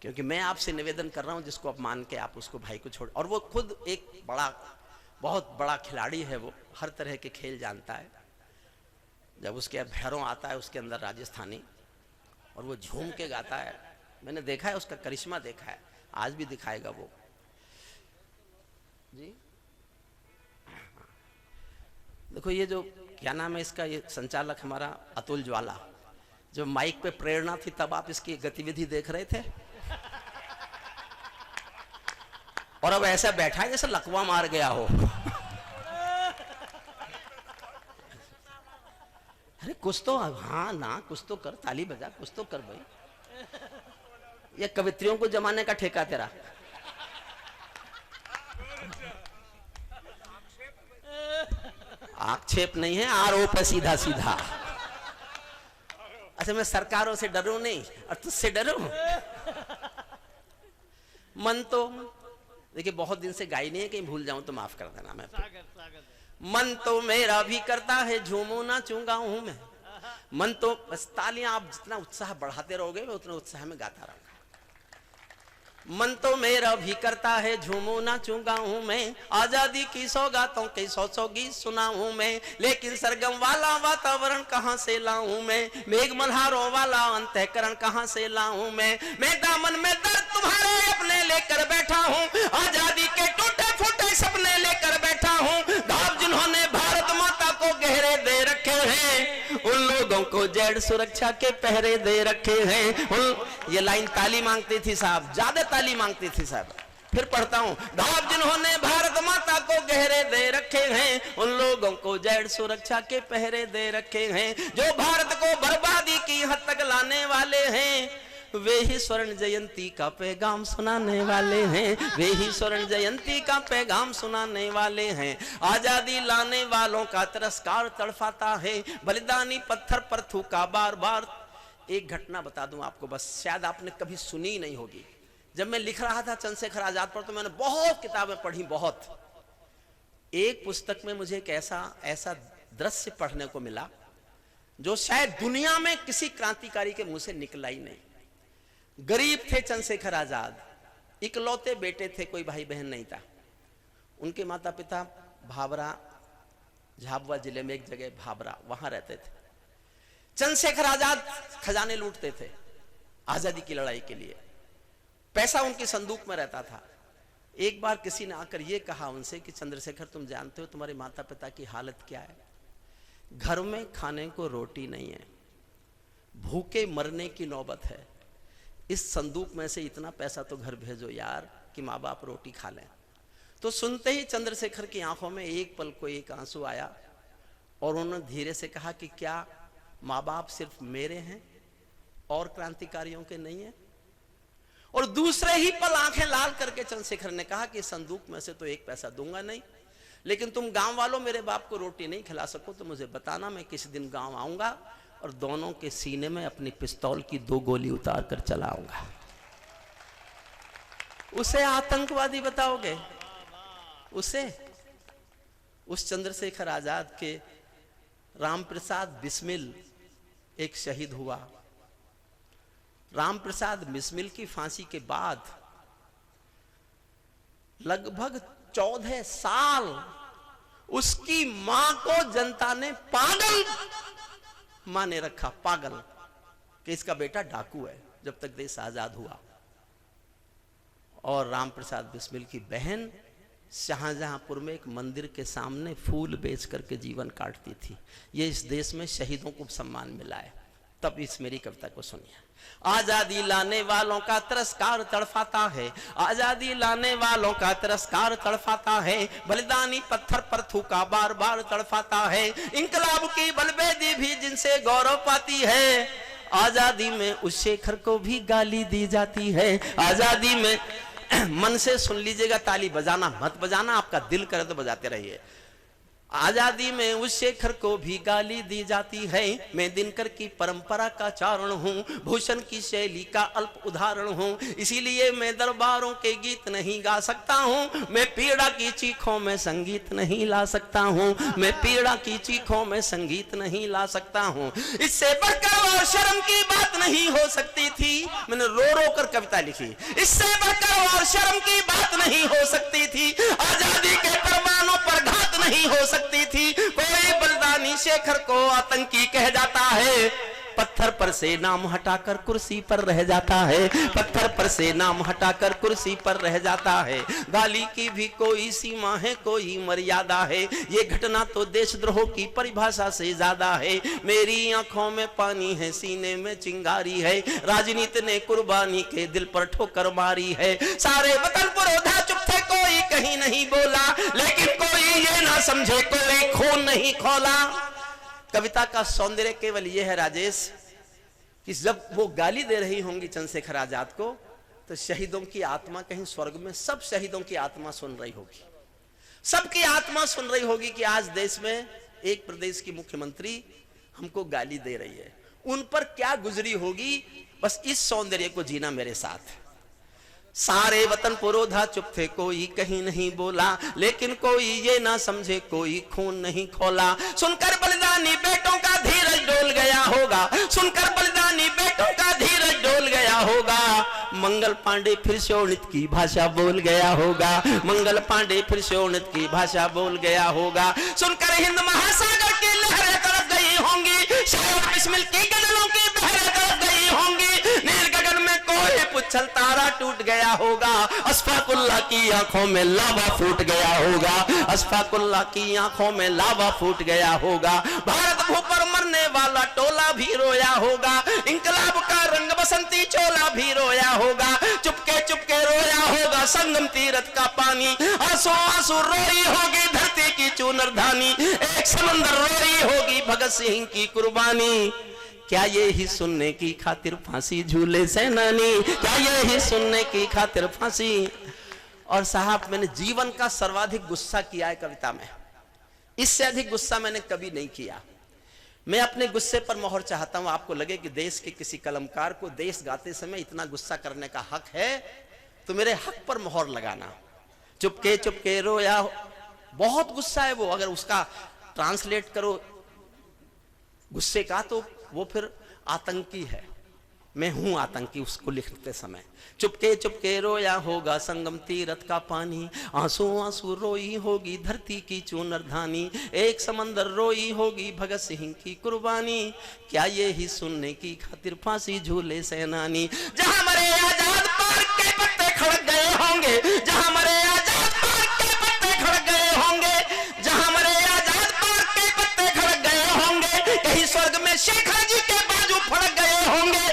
Speaker 1: क्योंकि मैं आपसे निवेदन कर रहा हूं, जिसको आप मान के आप उसको भाई को छोड़। और वो खुद एक बहुत बड़ा खिलाड़ी है, वो हर तरह के खेल जानता है। जब उसके भैरों आता है उसके अंदर राजस्थानी, और वो झूम के गाता है, मैंने देखा है, उसका करिश्मा देखा है, आज भी दिखाएगा वो जी। देखो ये जो क्या नाम है इसका, ये संचालक हमारा अतुल ज्वाला, जो माइक पे प्रेरणा थी तब आप इसकी गतिविधि देख रहे थे, और अब ऐसा बैठा है जैसे लकवा मार गया हो। अरे कुछ तो हाँ ना, कुछ तो कर, ताली बजा, कुछ तो कर भाई। ये कवित्रियों को जमाने का ठेका तेरा। आक्षेप नहीं है, आरोप है सीधा सीधा। अच्छा मैं सरकारों से डरूं नहीं और तुझसे डरूं? मन तो देखिए बहुत दिन से गाई नहीं है, कहीं भूल जाऊं तो माफ कर देना। मैं मन तो मेरा भी करता है, झूमू ना चूंगा हूं मैं। मन तो बस तालियां आप जितना उत्साह बढ़ाते रहोगे मैं उतना उत्साह में गाता रहूंगा। मन तो मेरा भी करता है, झूमू ना चूंगा हूं मैं। आजादी की सौगातों के 100 गीत सुना हूं मैं, लेकिन सरगम वाला वातावरण कहां से लाऊं मैं। मेघ मल्हारों वाला अंतःकरण कहां से लाऊं मैं दामन में दर्द तुम्हारे अपने लेकर बैठा हूं। आजादी के टूटे फूटे सपने लेकर बैठा हूं। घाव जिन्होंने भारत माता को गहरे दे रखे हैं, उन लोगों को जेड सुरक्षा के पहरे दे रखे हैं। ये लाइन ताली मांगती थी साहब, ज्यादा ताली मांगती थी साहब। फिर पढ़ता हूं, ढाब जिन्होंने भारत माता को गहरे दे रखे हैं, उन लोगों को जैड सुरक्षा के पहरे दे रखे हैं, जो भारत को बर्बादी की हद तक लाने वाले हैं, वे ही स्वर्ण जयंती का पैगाम सुनाने वाले हैं, वे ही स्वर्ण जयंती का पैगाम सुनाने वाले हैं। आजादी लाने वालों का तिरस्कार तड़फाता है, बलिदानी पत्थर पर थूका बार बार। एक घटना बता दूं आपको, बस शायद आपने कभी सुनी ही नहीं होगी। जब मैं लिख रहा था चंद्रशेखर आजाद पर, तो मैंने बहुत किताबें पढ़ी, बहुत। एक पुस्तक में मुझे एक ऐसा दृश्य पढ़ने को मिला जो शायद दुनिया में किसी क्रांतिकारी के मुंह से निकला ही नहीं। गरीब थे चंद्रशेखर आजाद, इकलौते बेटे थे, कोई भाई बहन नहीं था। उनके माता पिता भाबरा, झाबुआ जिले में एक जगह भाबरा, वहां रहते थे। चंद्रशेखर आजाद खजाने लूटते थे आजादी की लड़ाई के लिए, पैसा उनकी संदूक में रहता था। एक बार किसी ने आकर यह कहा उनसे कि चंद्रशेखर, तुम जानते हो तुम्हारे माता पिता की हालत क्या है? घर में खाने को रोटी नहीं है, भूखे मरने की नौबत है, इस संदूक में से इतना पैसा तो घर भेजो यार कि माँ बाप रोटी खा लें। तो सुनते ही चंद्रशेखर की आंखों में एक पल को एक आंसू आया और उन्होंने धीरे से कहा कि क्या माँ बाप सिर्फ मेरे हैं और क्रांतिकारियों के नहीं है? और दूसरे ही पल आंखें लाल करके चंद्रशेखर ने कहा कि संदूक में से तो एक पैसा दूंगा नहीं, लेकिन तुम गांव वालों मेरे बाप को रोटी नहीं खिला सको तो मुझे बताना, मैं किसी दिन गांव आऊंगा और दोनों के सीने में अपनी पिस्तौल की 2 गोली उतार कर चलाऊंगा। उसे आतंकवादी बताओगे? उसे? उस चंद्रशेखर आजाद के रामप्रसाद बिस्मिल एक शहीद हुआ। रामप्रसाद बिस्मिल की फांसी के बाद लगभग 14 साल उसकी मां को जनता ने पागल माने रखा, पागल, कि इसका बेटा डाकू है, जब तक देश आजाद हुआ। और रामप्रसाद बिस्मिल की बहन शाहजहांपुर में एक मंदिर के सामने फूल बेच करके जीवन काटती थी। ये इस देश में शहीदों को सम्मान मिला है। तब इस मेरी कविता को सुनिए। आजादी लाने वालों का तिरस्कार तड़फाता है, आजादी लाने वालों का तिरस्कार तड़फाता है, बलिदानी पत्थर पर थूका बार बार तड़फाता है, इंकलाब की बलबेदी भी जिनसे गौरव पाती है, आजादी में उस शेखर को भी गाली दी जाती है। आजादी में मन से सुन लीजिएगा, ताली बजाना मत बजाना, आपका दिल करे तो बजाते रहिए। आजादी में उस शेखर को भी गाली दी जाती है, मैं दिनकर की परंपरा का चारण हूँ, भूषण की शैली का अल्प उदाहरण हूँ, इसीलिए मैं दरबारों के गीत नहीं गा सकता हूँ, मैं पीड़ा की चीखों में संगीत नहीं ला सकता हूँ, मैं पीड़ा की चीखों में संगीत नहीं ला सकता हूँ। इससे बढ़कर और शर्म की बात नहीं हो सकती थी, मैंने रो रो कर कविता लिखी, इससे बढ़कर और शर्म की बात नहीं हो सकती थी, आजादी के परमाणु पर घात नहीं हो सकती थी, कोई बलिदानी शेखर को आतंकी कह जाता है, पत्थर पर से नाम हटाकर कुर्सी पर रह जाता है, पत्थर पर से नाम हटाकर कुर्सी पर रह जाता है, गाली की भी कोई सीमा है, कोई मर्यादा है, ये घटना तो देशद्रोह की परिभाषा से ज्यादा है, मेरी आंखों में पानी है, सीने में चिंगारी है, राजनीति ने कुर्बानी के दिल पर ठोकर मारी है, सारे वतन पुरोधा चुप थे, कोई कहीं नहीं बोला, लेकिन कोई ये ना समझे कोई खून नहीं खोला। कविता का सौंदर्य केवल यह है राजेश कि जब वो गाली दे रही होंगी चंद्रशेखर आजाद को, तो शहीदों की आत्मा कहीं स्वर्ग में, सब शहीदों की आत्मा सुन रही होगी, सबकी आत्मा सुन रही होगी कि आज देश में एक प्रदेश की मुख्यमंत्री हमको गाली दे रही है, उन पर क्या गुजरी होगी। बस इस सौंदर्य को जीना मेरे साथ। सारे वतन पुरोधा चुप थे, कोई कहीं नहीं बोला, लेकिन कोई ये ना समझे कोई खून नहीं खोला, सुनकर बलिदानी बेटों का धीरज डोल गया होगा, सुनकर बलिदानी बेटों का धीरज डोल गया होगा, मंगल पांडे फिर शोणित की भाषा बोल गया होगा, मंगल पांडे फिर शोणित की भाषा बोल गया होगा, सुनकर हिंद महासागर की लहरें तरफ गई होंगी, शायद बिस्मिल की गगनों की बहरें तरफ गई होंगी, नील गगन में कोई पुच्छल तारा टूट गया होगा, अशफाकुल्लाह की आंखों में लावा फूट गया होगा, अशफाकुल्लाह की आंखों में लावा फूट गया होगा, भारत आभू पर मरने वाला टोला भी रोया होगा, इंकलाब का रंग बसंती चोला भी रोया होगा, चुपके चुपके रोया होगा संगम तीरथ का पानी, आंसू आंसू रोई होगी धरती की चूनर धानी, एक समंदर रोई होगी भगत सिंह की कुर्बानी। क्या ये ही सुनने की खातिर फांसी झूले सेनानी, क्या ये ही सुनने की खातिर फांसी। और साहब मैंने जीवन का सर्वाधिक गुस्सा किया है कविता में, इससे अधिक गुस्सा मैंने कभी नहीं किया। मैं अपने गुस्से पर मोहर चाहता हूं। आपको लगे कि देश के किसी कलमकार को देश गाते समय इतना गुस्सा करने का हक है तो मेरे हक पर मोहर लगाना। चुपके चुपके रोया, बहुत गुस्सा है वो, अगर उसका ट्रांसलेट करो गुस्से का तो वो फिर आतंकी है। मैं हूं आतंकी उसको लिखते समय। चुपके चुपके रोया होगा संगम तीरथ का पानी, आंसू आंसू रोई होगी धरती की चूनर धानी, एक समंदर रोई होगी भगत सिंह की कुर्बानी। क्या ये ही सुनने की खातिर फांसी झूले सेनानी। जहां मरे आजाद पार्क के पत्ते खड़क गए होंगे, जहां मरे आजाद पार्क के पत्ते खड़क गए होंगे, जहां मरे आजाद पार्क के पत्ते खड़क गए होंगे, कहीं स्वर्ग में शेखर जी के बाजू फड़क गए होंगे,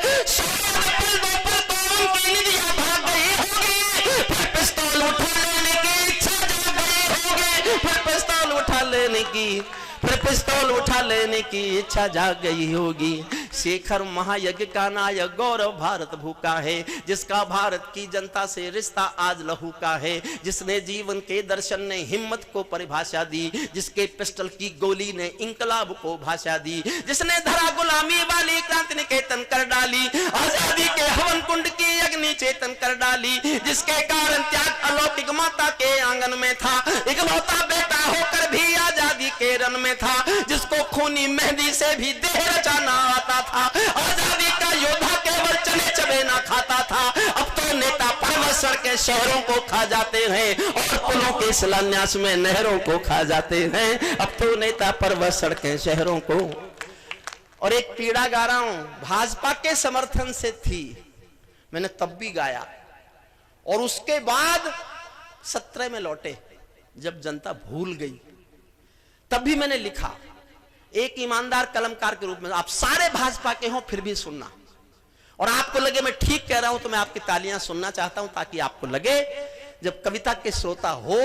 Speaker 1: पिस्तौल उठा लेने की इच्छा जाग गई होगी। शेखर महायज्ञ का नायक गौरव भारत भूखा है, जिसका भारत की जनता से रिश्ता आज लहू का है, जिसने जीवन के दर्शन ने हिम्मत को परिभाषा दी, जिसके पिस्टल की गोली ने इंकलाब को भाषा दी, जिसने धरा गुलामी वाली क्रांति निकेतन कर डाली, आजादी के हवन कुंड की अग्नि चेतन कर डाली, जिसके कारण त्याग अलौकिक माता के आंगन में था, इकलौता बेटा होकर भी आजादी के रन में था, जिसको खूनी मेहंदी से भी देह रचाना आता था, आजादी का योद्धा केवल चने चबे ना खाता था। अब तो नेता परवसर के शहरों को खा जाते हैं और पुलों के शिलान्यास में नहरों को खा जाते हैं। अब तो नेता परवसर के शहरों को। और एक पीड़ा गा रहा हूं, भाजपा के समर्थन से थी, मैंने तब भी गाया, और उसके बाद 17 में लौटे जब जनता भूल गई तब भी मैंने लिखा। एक ईमानदार कलमकार के रूप में आप सारे भाजपा के हो फिर भी सुनना, और आपको लगे मैं ठीक कह रहा हूं तो मैं आपकी तालियां सुनना चाहता हूं, ताकि आपको लगे जब कविता के श्रोता हो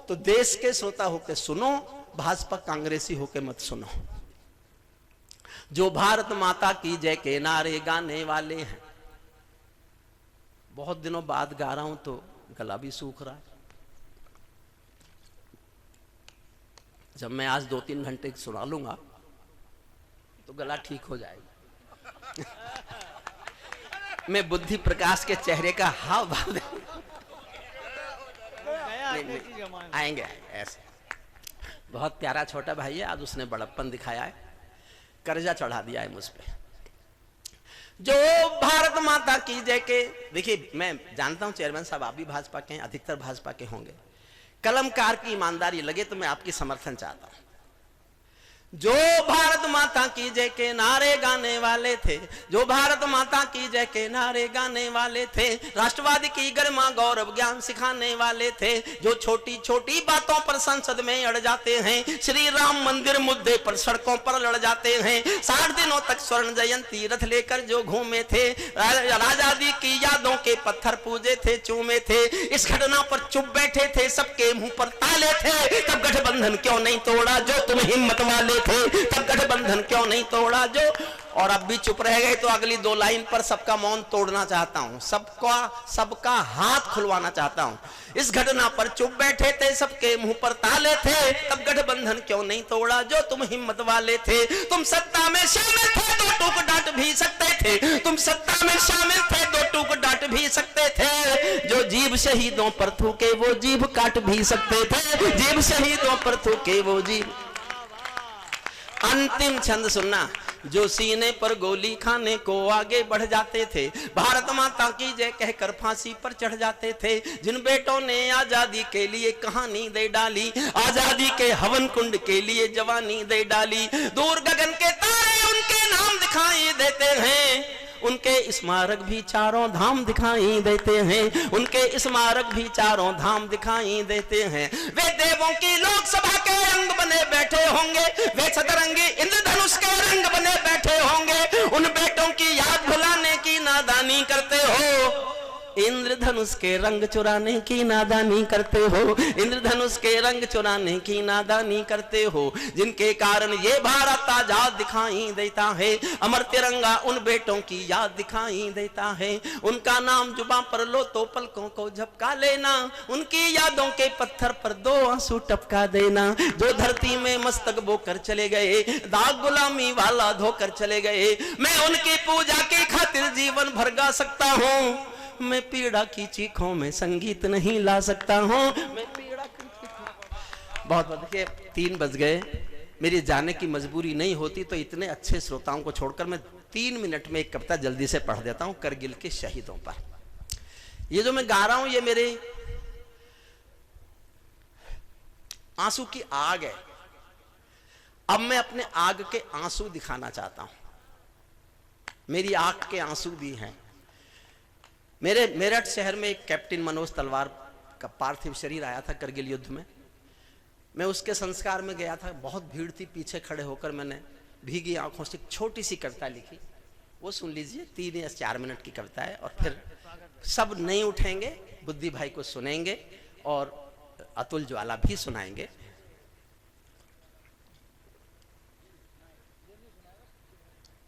Speaker 1: तो देश के श्रोता होकर सुनो, भाजपा कांग्रेसी होकर मत सुनो। जो भारत माता की जय के नारे गाने वाले हैं, बहुत दिनों बाद गा रहा हूं तो गला भी सूख रहा है। जब मैं आज 2-3 घंटे सुना लूंगा तो गला ठीक हो जाएगा। मैं बुद्धि प्रकाश के चेहरे का हाव भाव आएंगे ऐसे। बहुत प्यारा छोटा भाई है, आज उसने बड़प्पन दिखाया है, कर्जा चढ़ा दिया है मुझ पे। जो भारत माता की जय के, देखिए मैं जानता हूं चेयरमैन साहब आप भी भाजपा के हैं, अधिकतर भाजपा के होंगे। कलमकार की ईमानदारी लगे तो मैं आपकी समर्थन चाहता हूं। जो भारत माता की जय के नारे गाने वाले थे, जो भारत माता की जय के नारे गाने वाले थे, राष्ट्रवादी की गरिमा गौरव ज्ञान सिखाने वाले थे, जो छोटी छोटी बातों पर संसद में अड़ जाते हैं, श्री राम मंदिर मुद्दे पर सड़कों पर लड़ जाते हैं, 60 दिनों तक स्वर्ण जयंती रथ लेकर जो घूमे थे, आजादी की यादों के पत्थर पूजे थे, चूमे थे, इस घटना पर चुप बैठे थे, सबके मुंह पर ताले थे, तब गठबंधन क्यों नहीं तोड़ा जो तुम हिम्मत वाले थे, तब गठबंधन क्यों नहीं तोड़ा जो। और अब भी चुप रह गए तो अगली 2 लाइन पर सबका मौन तोड़ना चाहता हूं, सबका हाथ खुलवाना चाहता हूं। इस घटना पर चुप बैठे थे, सबके मुंह पर ताले थे, तब गठबंधन क्यों नहीं तोड़ा जो तुम हिम्मत वाले थे। तुम सत्ता में शामिल थे तो टूक डांट भी सकते थे, तुम सत्ता में शामिल थे तो टूक डांट भी सकते थे, जो जीभ शहीदों पर थूके वो जीभ काट भी सकते थे, जीभ शहीदों पर थूके वो जीभ। अंतिम छंद सुनना। जो सीने पर गोली खाने को आगे बढ़ जाते थे, भारत माता की जय कहकर फांसी पर चढ़ जाते थे, जिन बेटों ने आजादी के लिए कहानी दे डाली, आजादी के हवन कुंड के लिए जवानी दे डाली, दूर गगन के तारे उनके नाम दिखाई देते हैं, उनके स्मारक भी चारों धाम दिखाई देते हैं, उनके स्मारक भी चारों धाम दिखाई देते हैं। वे देवों की लोकसभा के रंग बने बैठे होंगे, वे सतरंगी इंद्रधनुष इंद्रधनुष के रंग बने बैठे होंगे, उन बेटों की याद भुलाने की नादानी करते हो। इंद्रधनुष के रंग चुराने की नादानी करते हो, इंद्रधनुष के रंग चुराने की नादानी करते हो, जिनके कारण ये भारत आजाद दिखाई देता है। अमर तिरंगा उन बेटों की याद दिखाई देता है। उनका नाम जुबां पर लो तो पलकों को झपका लेना, उनकी यादों के पत्थर पर 2 आंसू टपका देना। जो धरती में मस्तक बोकर चले गए, दाग गुलामी वाला धोकर चले गए, मैं उनकी पूजा की खातिर जीवन भर गा सकता हूँ। मैं पीड़ा की चीखों में संगीत नहीं ला सकता हूँ, मैं पीड़ा की चीखों। बहुत देखिए 3 बज गए, मेरी जाने की मजबूरी नहीं होती तो इतने अच्छे श्रोताओं को छोड़कर मैं 3 मिनट में एक कविता जल्दी से पढ़ देता हूँ करगिल के शहीदों पर। ये जो मैं गा रहा हूं ये मेरे आंसू की आग है। अब मैं अपने आग के आंसू दिखाना चाहता हूं। मेरी आग के आंसू भी हैं। मेरे मेरठ शहर में एक कैप्टन मनोज तलवार का पार्थिव शरीर आया था करगिल युद्ध में। मैं उसके संस्कार में गया था, बहुत भीड़ थी। पीछे खड़े होकर मैंने भीगी आंखों से एक छोटी सी कविता लिखी, वो सुन लीजिए। 3 या 4 मिनट की कविता है और फिर सब नहीं उठेंगे, बुद्धि भाई को सुनेंगे और अतुल ज्वाला भी सुनाएंगे।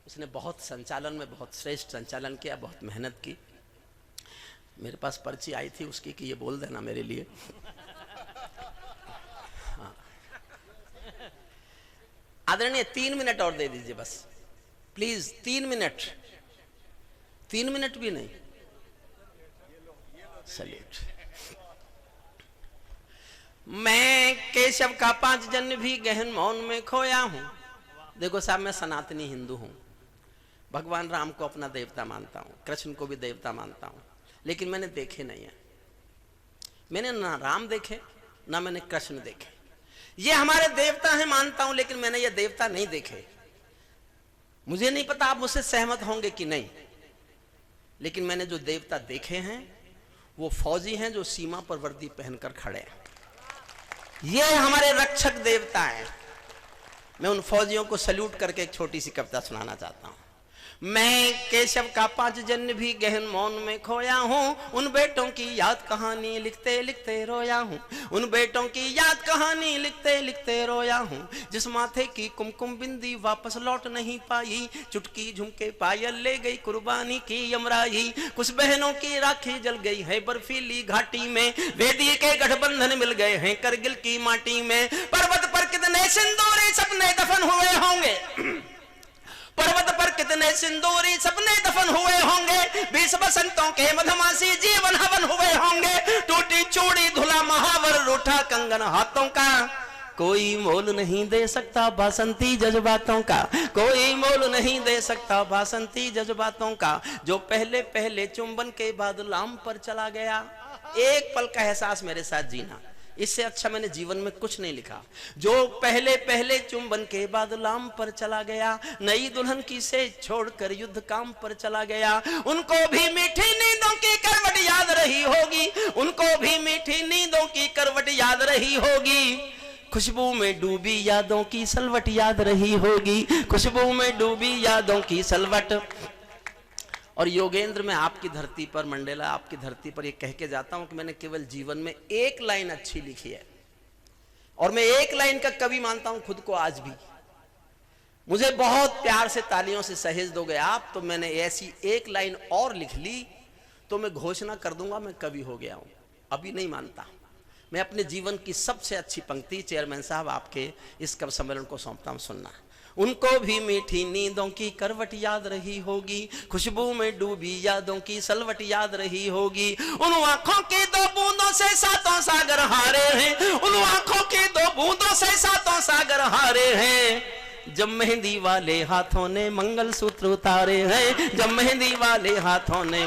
Speaker 1: उसने बहुत संचालन में बहुत श्रेष्ठ संचालन किया, बहुत मेहनत की। मेरे पास पर्ची आई थी उसकी कि ये बोल देना मेरे लिए। हाँ। आदरणीय 3 मिनट और दे दीजिए बस प्लीज। 3 मिनट, 3 मिनट भी नहीं। सैल्यूट। मैं केशव का 5 जन्म भी गहन मौन में खोया हूं। देखो साहब, मैं सनातनी हिंदू हूं, भगवान राम को अपना देवता मानता हूं, कृष्ण को भी देवता मानता हूं, लेकिन मैंने देखे नहीं है। मैंने ना राम देखे ना मैंने कृष्ण देखे। ये हमारे देवता हैं मानता हूं, लेकिन मैंने ये देवता नहीं देखे। मुझे नहीं पता आप मुझसे सहमत होंगे कि नहीं, लेकिन मैंने जो देवता देखे हैं वो फौजी हैं जो सीमा पर वर्दी पहनकर खड़े हैं। ये हमारे रक्षक देवता हैं। मैं उन फौजियों को सल्यूट करके एक छोटी सी कविता सुनाना चाहता हूं। मैं केशव का 5 जन्म भी गहन मौन में खोया हूँ। उन बेटों की याद कहानी लिखते लिखते रोया हूँ। उन बेटों की याद कहानी लिखते लिखते रोया हूँ। जिस माथे की कुमकुम बिंदी वापस लौट नहीं पाई, चुटकी झुमके पायल ले गई कुर्बानी की यमराई। कुछ बहनों की राखी जल गई है बर्फीली घाटी में, वेदी के गठबंधन मिल गए हैं करगिल की माटी में। पर्वत पर कितने सिंदूरी सपने दफन हुए होंगे, पर्वत पर कितने सिंदूरी सपने दफन हुए होंगे। 20 बसंतों के मधुमासी जीवन हवन हुए होंगे। टूटी चूड़ी धुला महावर रूठा कंगन हाथों का, कोई मोल नहीं दे सकता बासंती जज्बातों का, कोई मोल नहीं दे सकता बासंती जज्बातों का। जो पहले पहले चुंबन के बाद लाम पर चला गया, एक पल का एहसास मेरे साथ जीना, इससे अच्छा मैंने जीवन में कुछ नहीं लिखा। जो पहले पहले चुंबन के बाद लाम पर चला गया, नई दुल्हन की से छोड़कर युद्ध काम पर चला गया। उनको भी मीठी नींदों की करवट याद रही होगी, उनको भी मीठी नींदों की करवट याद रही होगी। खुशबू में डूबी यादों की सलवट याद रही होगी, खुशबू में डूबी यादों की सलवट। और योगेंद्र, मैं आपकी धरती पर, मंडेला आपकी धरती पर ये कह के जाता हूं कि मैंने केवल जीवन में 1 लाइन अच्छी लिखी है, और मैं 1 लाइन का कवि मानता हूं खुद को आज भी। मुझे बहुत प्यार से तालियों से सहेज दोगे आप तो मैंने ऐसी 1 लाइन और लिख ली तो मैं घोषणा कर दूंगा मैं कवि हो गया हूं। अभी नहीं मानता। मैं अपने जीवन की सबसे अच्छी पंक्ति चेयरमैन साहब आपके इस कवि सम्मेलन को सौंपता हूं, सुनना। उनको भी मीठी नींदों की करवट याद रही होगी, खुशबू में डूबी यादों की सलवट याद रही होगी। उन आंखों की 2 बूंदों से 7 सागर हारे हैं, उन आंखों की 2 बूंदों से 7 सागर हारे हैं। जब मेहंदी वाले हाथों ने मंगल सूत्र उतारे हैं, जब मेहंदी वाले हाथों ने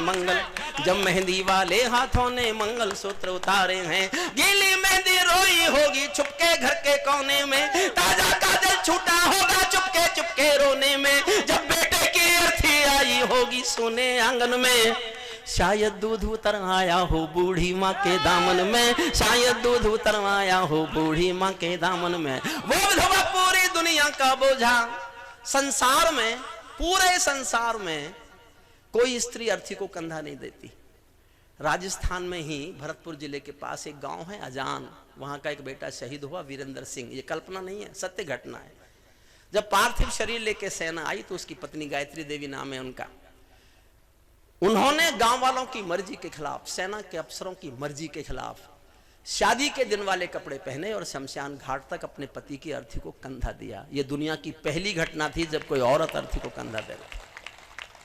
Speaker 1: जब मेहंदी वाले हाथों ने मंगल सूत्र उतारे हैं। गीली मेहंदी रोई होगी छुपके घर के कोने में, ताजा काजल छूटा होगा चुपके चुपके रोने में। जब बेटे की अर्थी आई होगी सोने आंगन में, शायद दूध उतर आया हो बूढ़ी माँ के दामन में, शायद दूध उतर आया हो बूढ़ी माँ के दामन में। वो विधवा पूरी दुनिया का बोझा संसार में, पूरे संसार में कोई स्त्री अर्थी को कंधा नहीं देती। राजस्थान में ही भरतपुर जिले के पास एक गांव है अजान, वहां का एक बेटा शहीद हुआ, वीरेंद्र सिंह। ये कल्पना नहीं है, सत्य घटना है। जब पार्थिव शरीर लेके सेना आई तो उसकी पत्नी गायत्री देवी नाम है उनका, उन्होंने गांव वालों की मर्जी के खिलाफ, सेना के अफसरों की मर्जी के खिलाफ शादी के दिन वाले कपड़े पहने और शमशान घाट तक अपने पति की अर्थी को कंधा दिया। यह दुनिया की पहली घटना थी जब कोई औरत अर्थी को कंधा दे।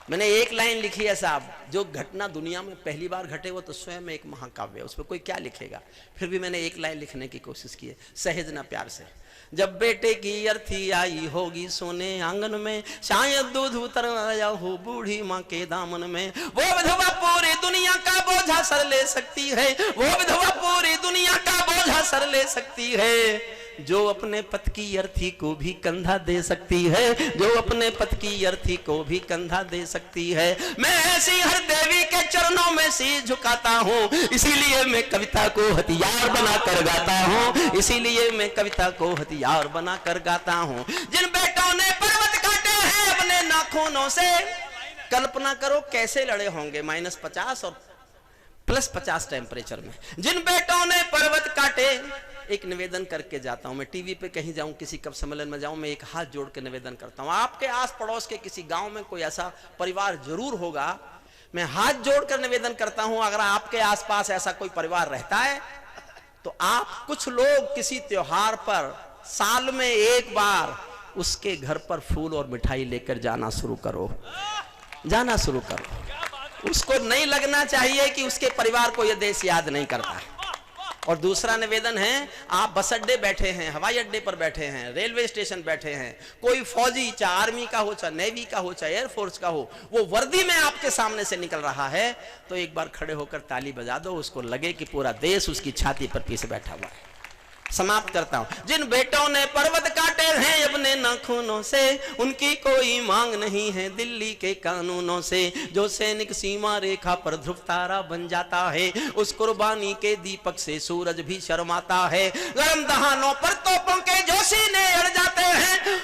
Speaker 1: मैंने एक लाइन लिखी है साहब, जो घटना दुनिया में पहली बार घटे वो तो स्वयं एक महाकाव्य है, उस पर कोई क्या लिखेगा। फिर भी मैंने एक लाइन लिखने की कोशिश की है, सहेज ना प्यार से। जब बेटे की अर्थी आई होगी सोने आंगन में, शायद दूध उतर आया हो बूढ़ी माँ के दामन में, वो विधवा पूरी दुनिया का बोझा सर ले सकती है, वो विधवा पूरी दुनिया का बोझा सर ले सकती है, जो अपने पति की अर्थी को भी कंधा दे सकती है, जो अपने पति की अर्थी को भी कंधा दे सकती है। मैं ऐसी हर देवी के चरणों में शीश झुकाता हूँ, इसीलिए मैं कविता को हथियार बनाकर गाता हूँ, इसीलिए मैं कविता को हथियार बनाकर गाता हूँ। जिन बेटों ने पर्वत काटे हैं अपने नाखूनों से, कल्पना करो कैसे लड़े होंगे -50 और +50 टेम्परेचर में। जिन बेटों ने पर्वत काटे, एक निवेदन करके जाता हूं मैं, टीवी पे कहीं जाऊं, किसी कब सम्मेलन में जाऊं, मैं एक हाथ जोड़ के निवेदन करता हूं, आपके आस पड़ोस के किसी गांव में कोई ऐसा परिवार जरूर होगा, मैं हाथ जोड़कर निवेदन करता हूं, अगर आपके आसपास ऐसा कोई परिवार रहता है तो आप कुछ लोग किसी त्योहार पर साल में एक बार उसके घर पर फूल और मिठाई लेकर जाना शुरू करो, जाना शुरू करो। उसको नहीं लगना चाहिए कि उसके परिवार को यह देश याद नहीं करता। और दूसरा निवेदन है, आप बस अड्डे बैठे हैं, हवाई अड्डे पर बैठे हैं, रेलवे स्टेशन बैठे हैं, कोई फौजी चाहे आर्मी का हो, चाहे नेवी का हो, चाहे एयरफोर्स का हो, वो वर्दी में आपके सामने से निकल रहा है तो एक बार खड़े होकर ताली बजा दो, उसको लगे कि पूरा देश उसकी छाती पर पीछे बैठा हुआ है। समाप्त करता हूं। जिन बेटों ने पर्वत काटे हैं अपने नाखूनों से, उनकी कोई मांग नहीं है दिल्ली के कानूनों से, जो सैनिक सीमा रेखा पर ध्रुव तारा बन जाता है, उस कुर्बानी के दीपक से सूरज भी शर्माता है। गर्म दहानों पर तोपों के जो सीने अड़ जाते हैं,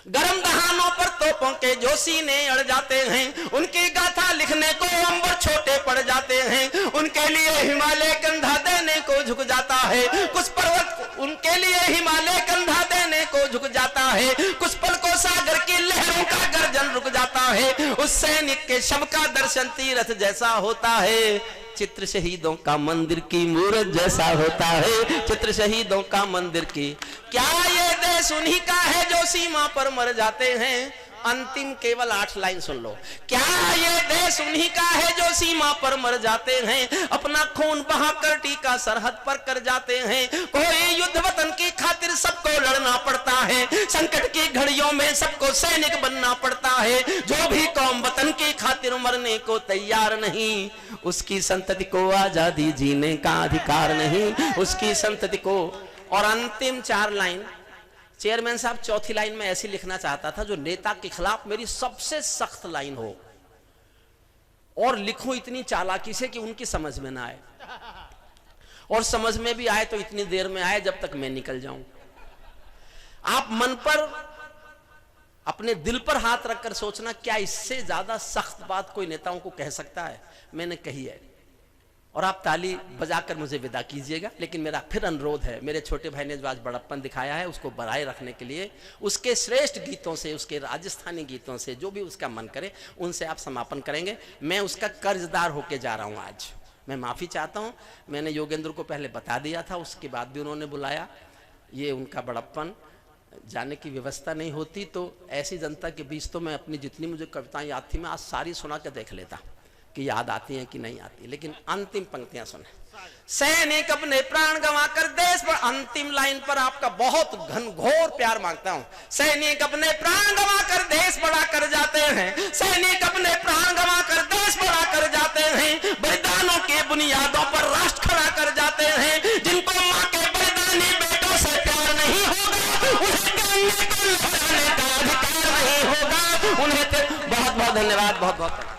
Speaker 1: गर्म दहानों पर तोपों के जो सीने अड़ जाते हैं, उनकी गाथा लिखने को अंबर छोटे पड़ जाते हैं, उनके लिए हिमालय कंधा देने को झुक जाता है, कुछ पर्वत उनके लिए हिमालय कंधा देने को झुक जाता है, कुछ पल को सागर की लहरों का गर्जन रुक जाता है, उस सैनिक के शव का दर्शन तीरथ जैसा होता है, चित्र शहीदों का मंदिर की मूरत जैसा होता है, चित्र शहीदों का मंदिर की। क्या ये देश उन्हीं का है जो सीमा पर मर जाते हैं? अंतिम केवल 8 लाइन सुन लो। क्या ये देश उन्हीं का है जो सीमा पर मर जाते हैं, अपना खून बहाकर टीका सरहद पर कर जाते हैं, कोई युद्ध वतन की खातिर सबको लड़ना पड़ता है, संकट की घड़ियों में सबको सैनिक बनना पड़ता है, जो भी कौम वतन की खातिर मरने को तैयार नहीं, उसकी संतति को आजादी जीने का अधिकार नहीं, उसकी संतति को। और अंतिम 4 लाइन चेयरमैन साहब, चौथी लाइन में ऐसी लिखना चाहता था जो नेता के खिलाफ मेरी सबसे सख्त लाइन हो, और लिखूं इतनी चालाकी से कि उनकी समझ में ना आए, और समझ में भी आए तो इतनी देर में आए जब तक मैं निकल जाऊं। आप मन पर, अपने दिल पर हाथ रखकर सोचना, क्या इससे ज्यादा सख्त बात कोई नेताओं को कह सकता है? मैंने कही है, और आप ताली बजाकर मुझे विदा कीजिएगा। लेकिन मेरा फिर अनुरोध है, मेरे छोटे भाई ने जो आज बड़प्पन दिखाया है उसको बनाए रखने के लिए, उसके श्रेष्ठ गीतों से, उसके राजस्थानी गीतों से, जो भी उसका मन करे उनसे आप समापन करेंगे। मैं उसका कर्जदार होके जा रहा हूं आज, मैं माफ़ी चाहता हूं। मैंने योगेंद्र को पहले बता दिया था, उसके बाद भी उन्होंने बुलाया, ये उनका बड़प्पन, जाने की व्यवस्था नहीं होती तो ऐसी जनता के बीच तो मैं अपनी जितनी मुझे कविताएं याद थी मैं आज सारी सुना के देख लेता कि याद आती हैं कि नहीं आती। लेकिन अंतिम पंक्तियां सुने। सैनिक अपने प्राण गंवाकर देश पर, अंतिम लाइन पर आपका बहुत घनघोर प्यार मांगता हूं। सैनिक अपने प्राण गंवाकर देश बड़ा कर जाते हैं, सैनिक अपने प्राण गंवाकर देश बड़ा कर जाते हैं, बलिदानों के बुनियादों पर राष्ट्र खड़ा कर जाते हैं। जिनको मां के बलिदानी बेटों से प्यार नहीं होगा, उन्हें का अधिकार नहीं होगा। उन्हें बहुत बहुत धन्यवाद, बहुत बहुत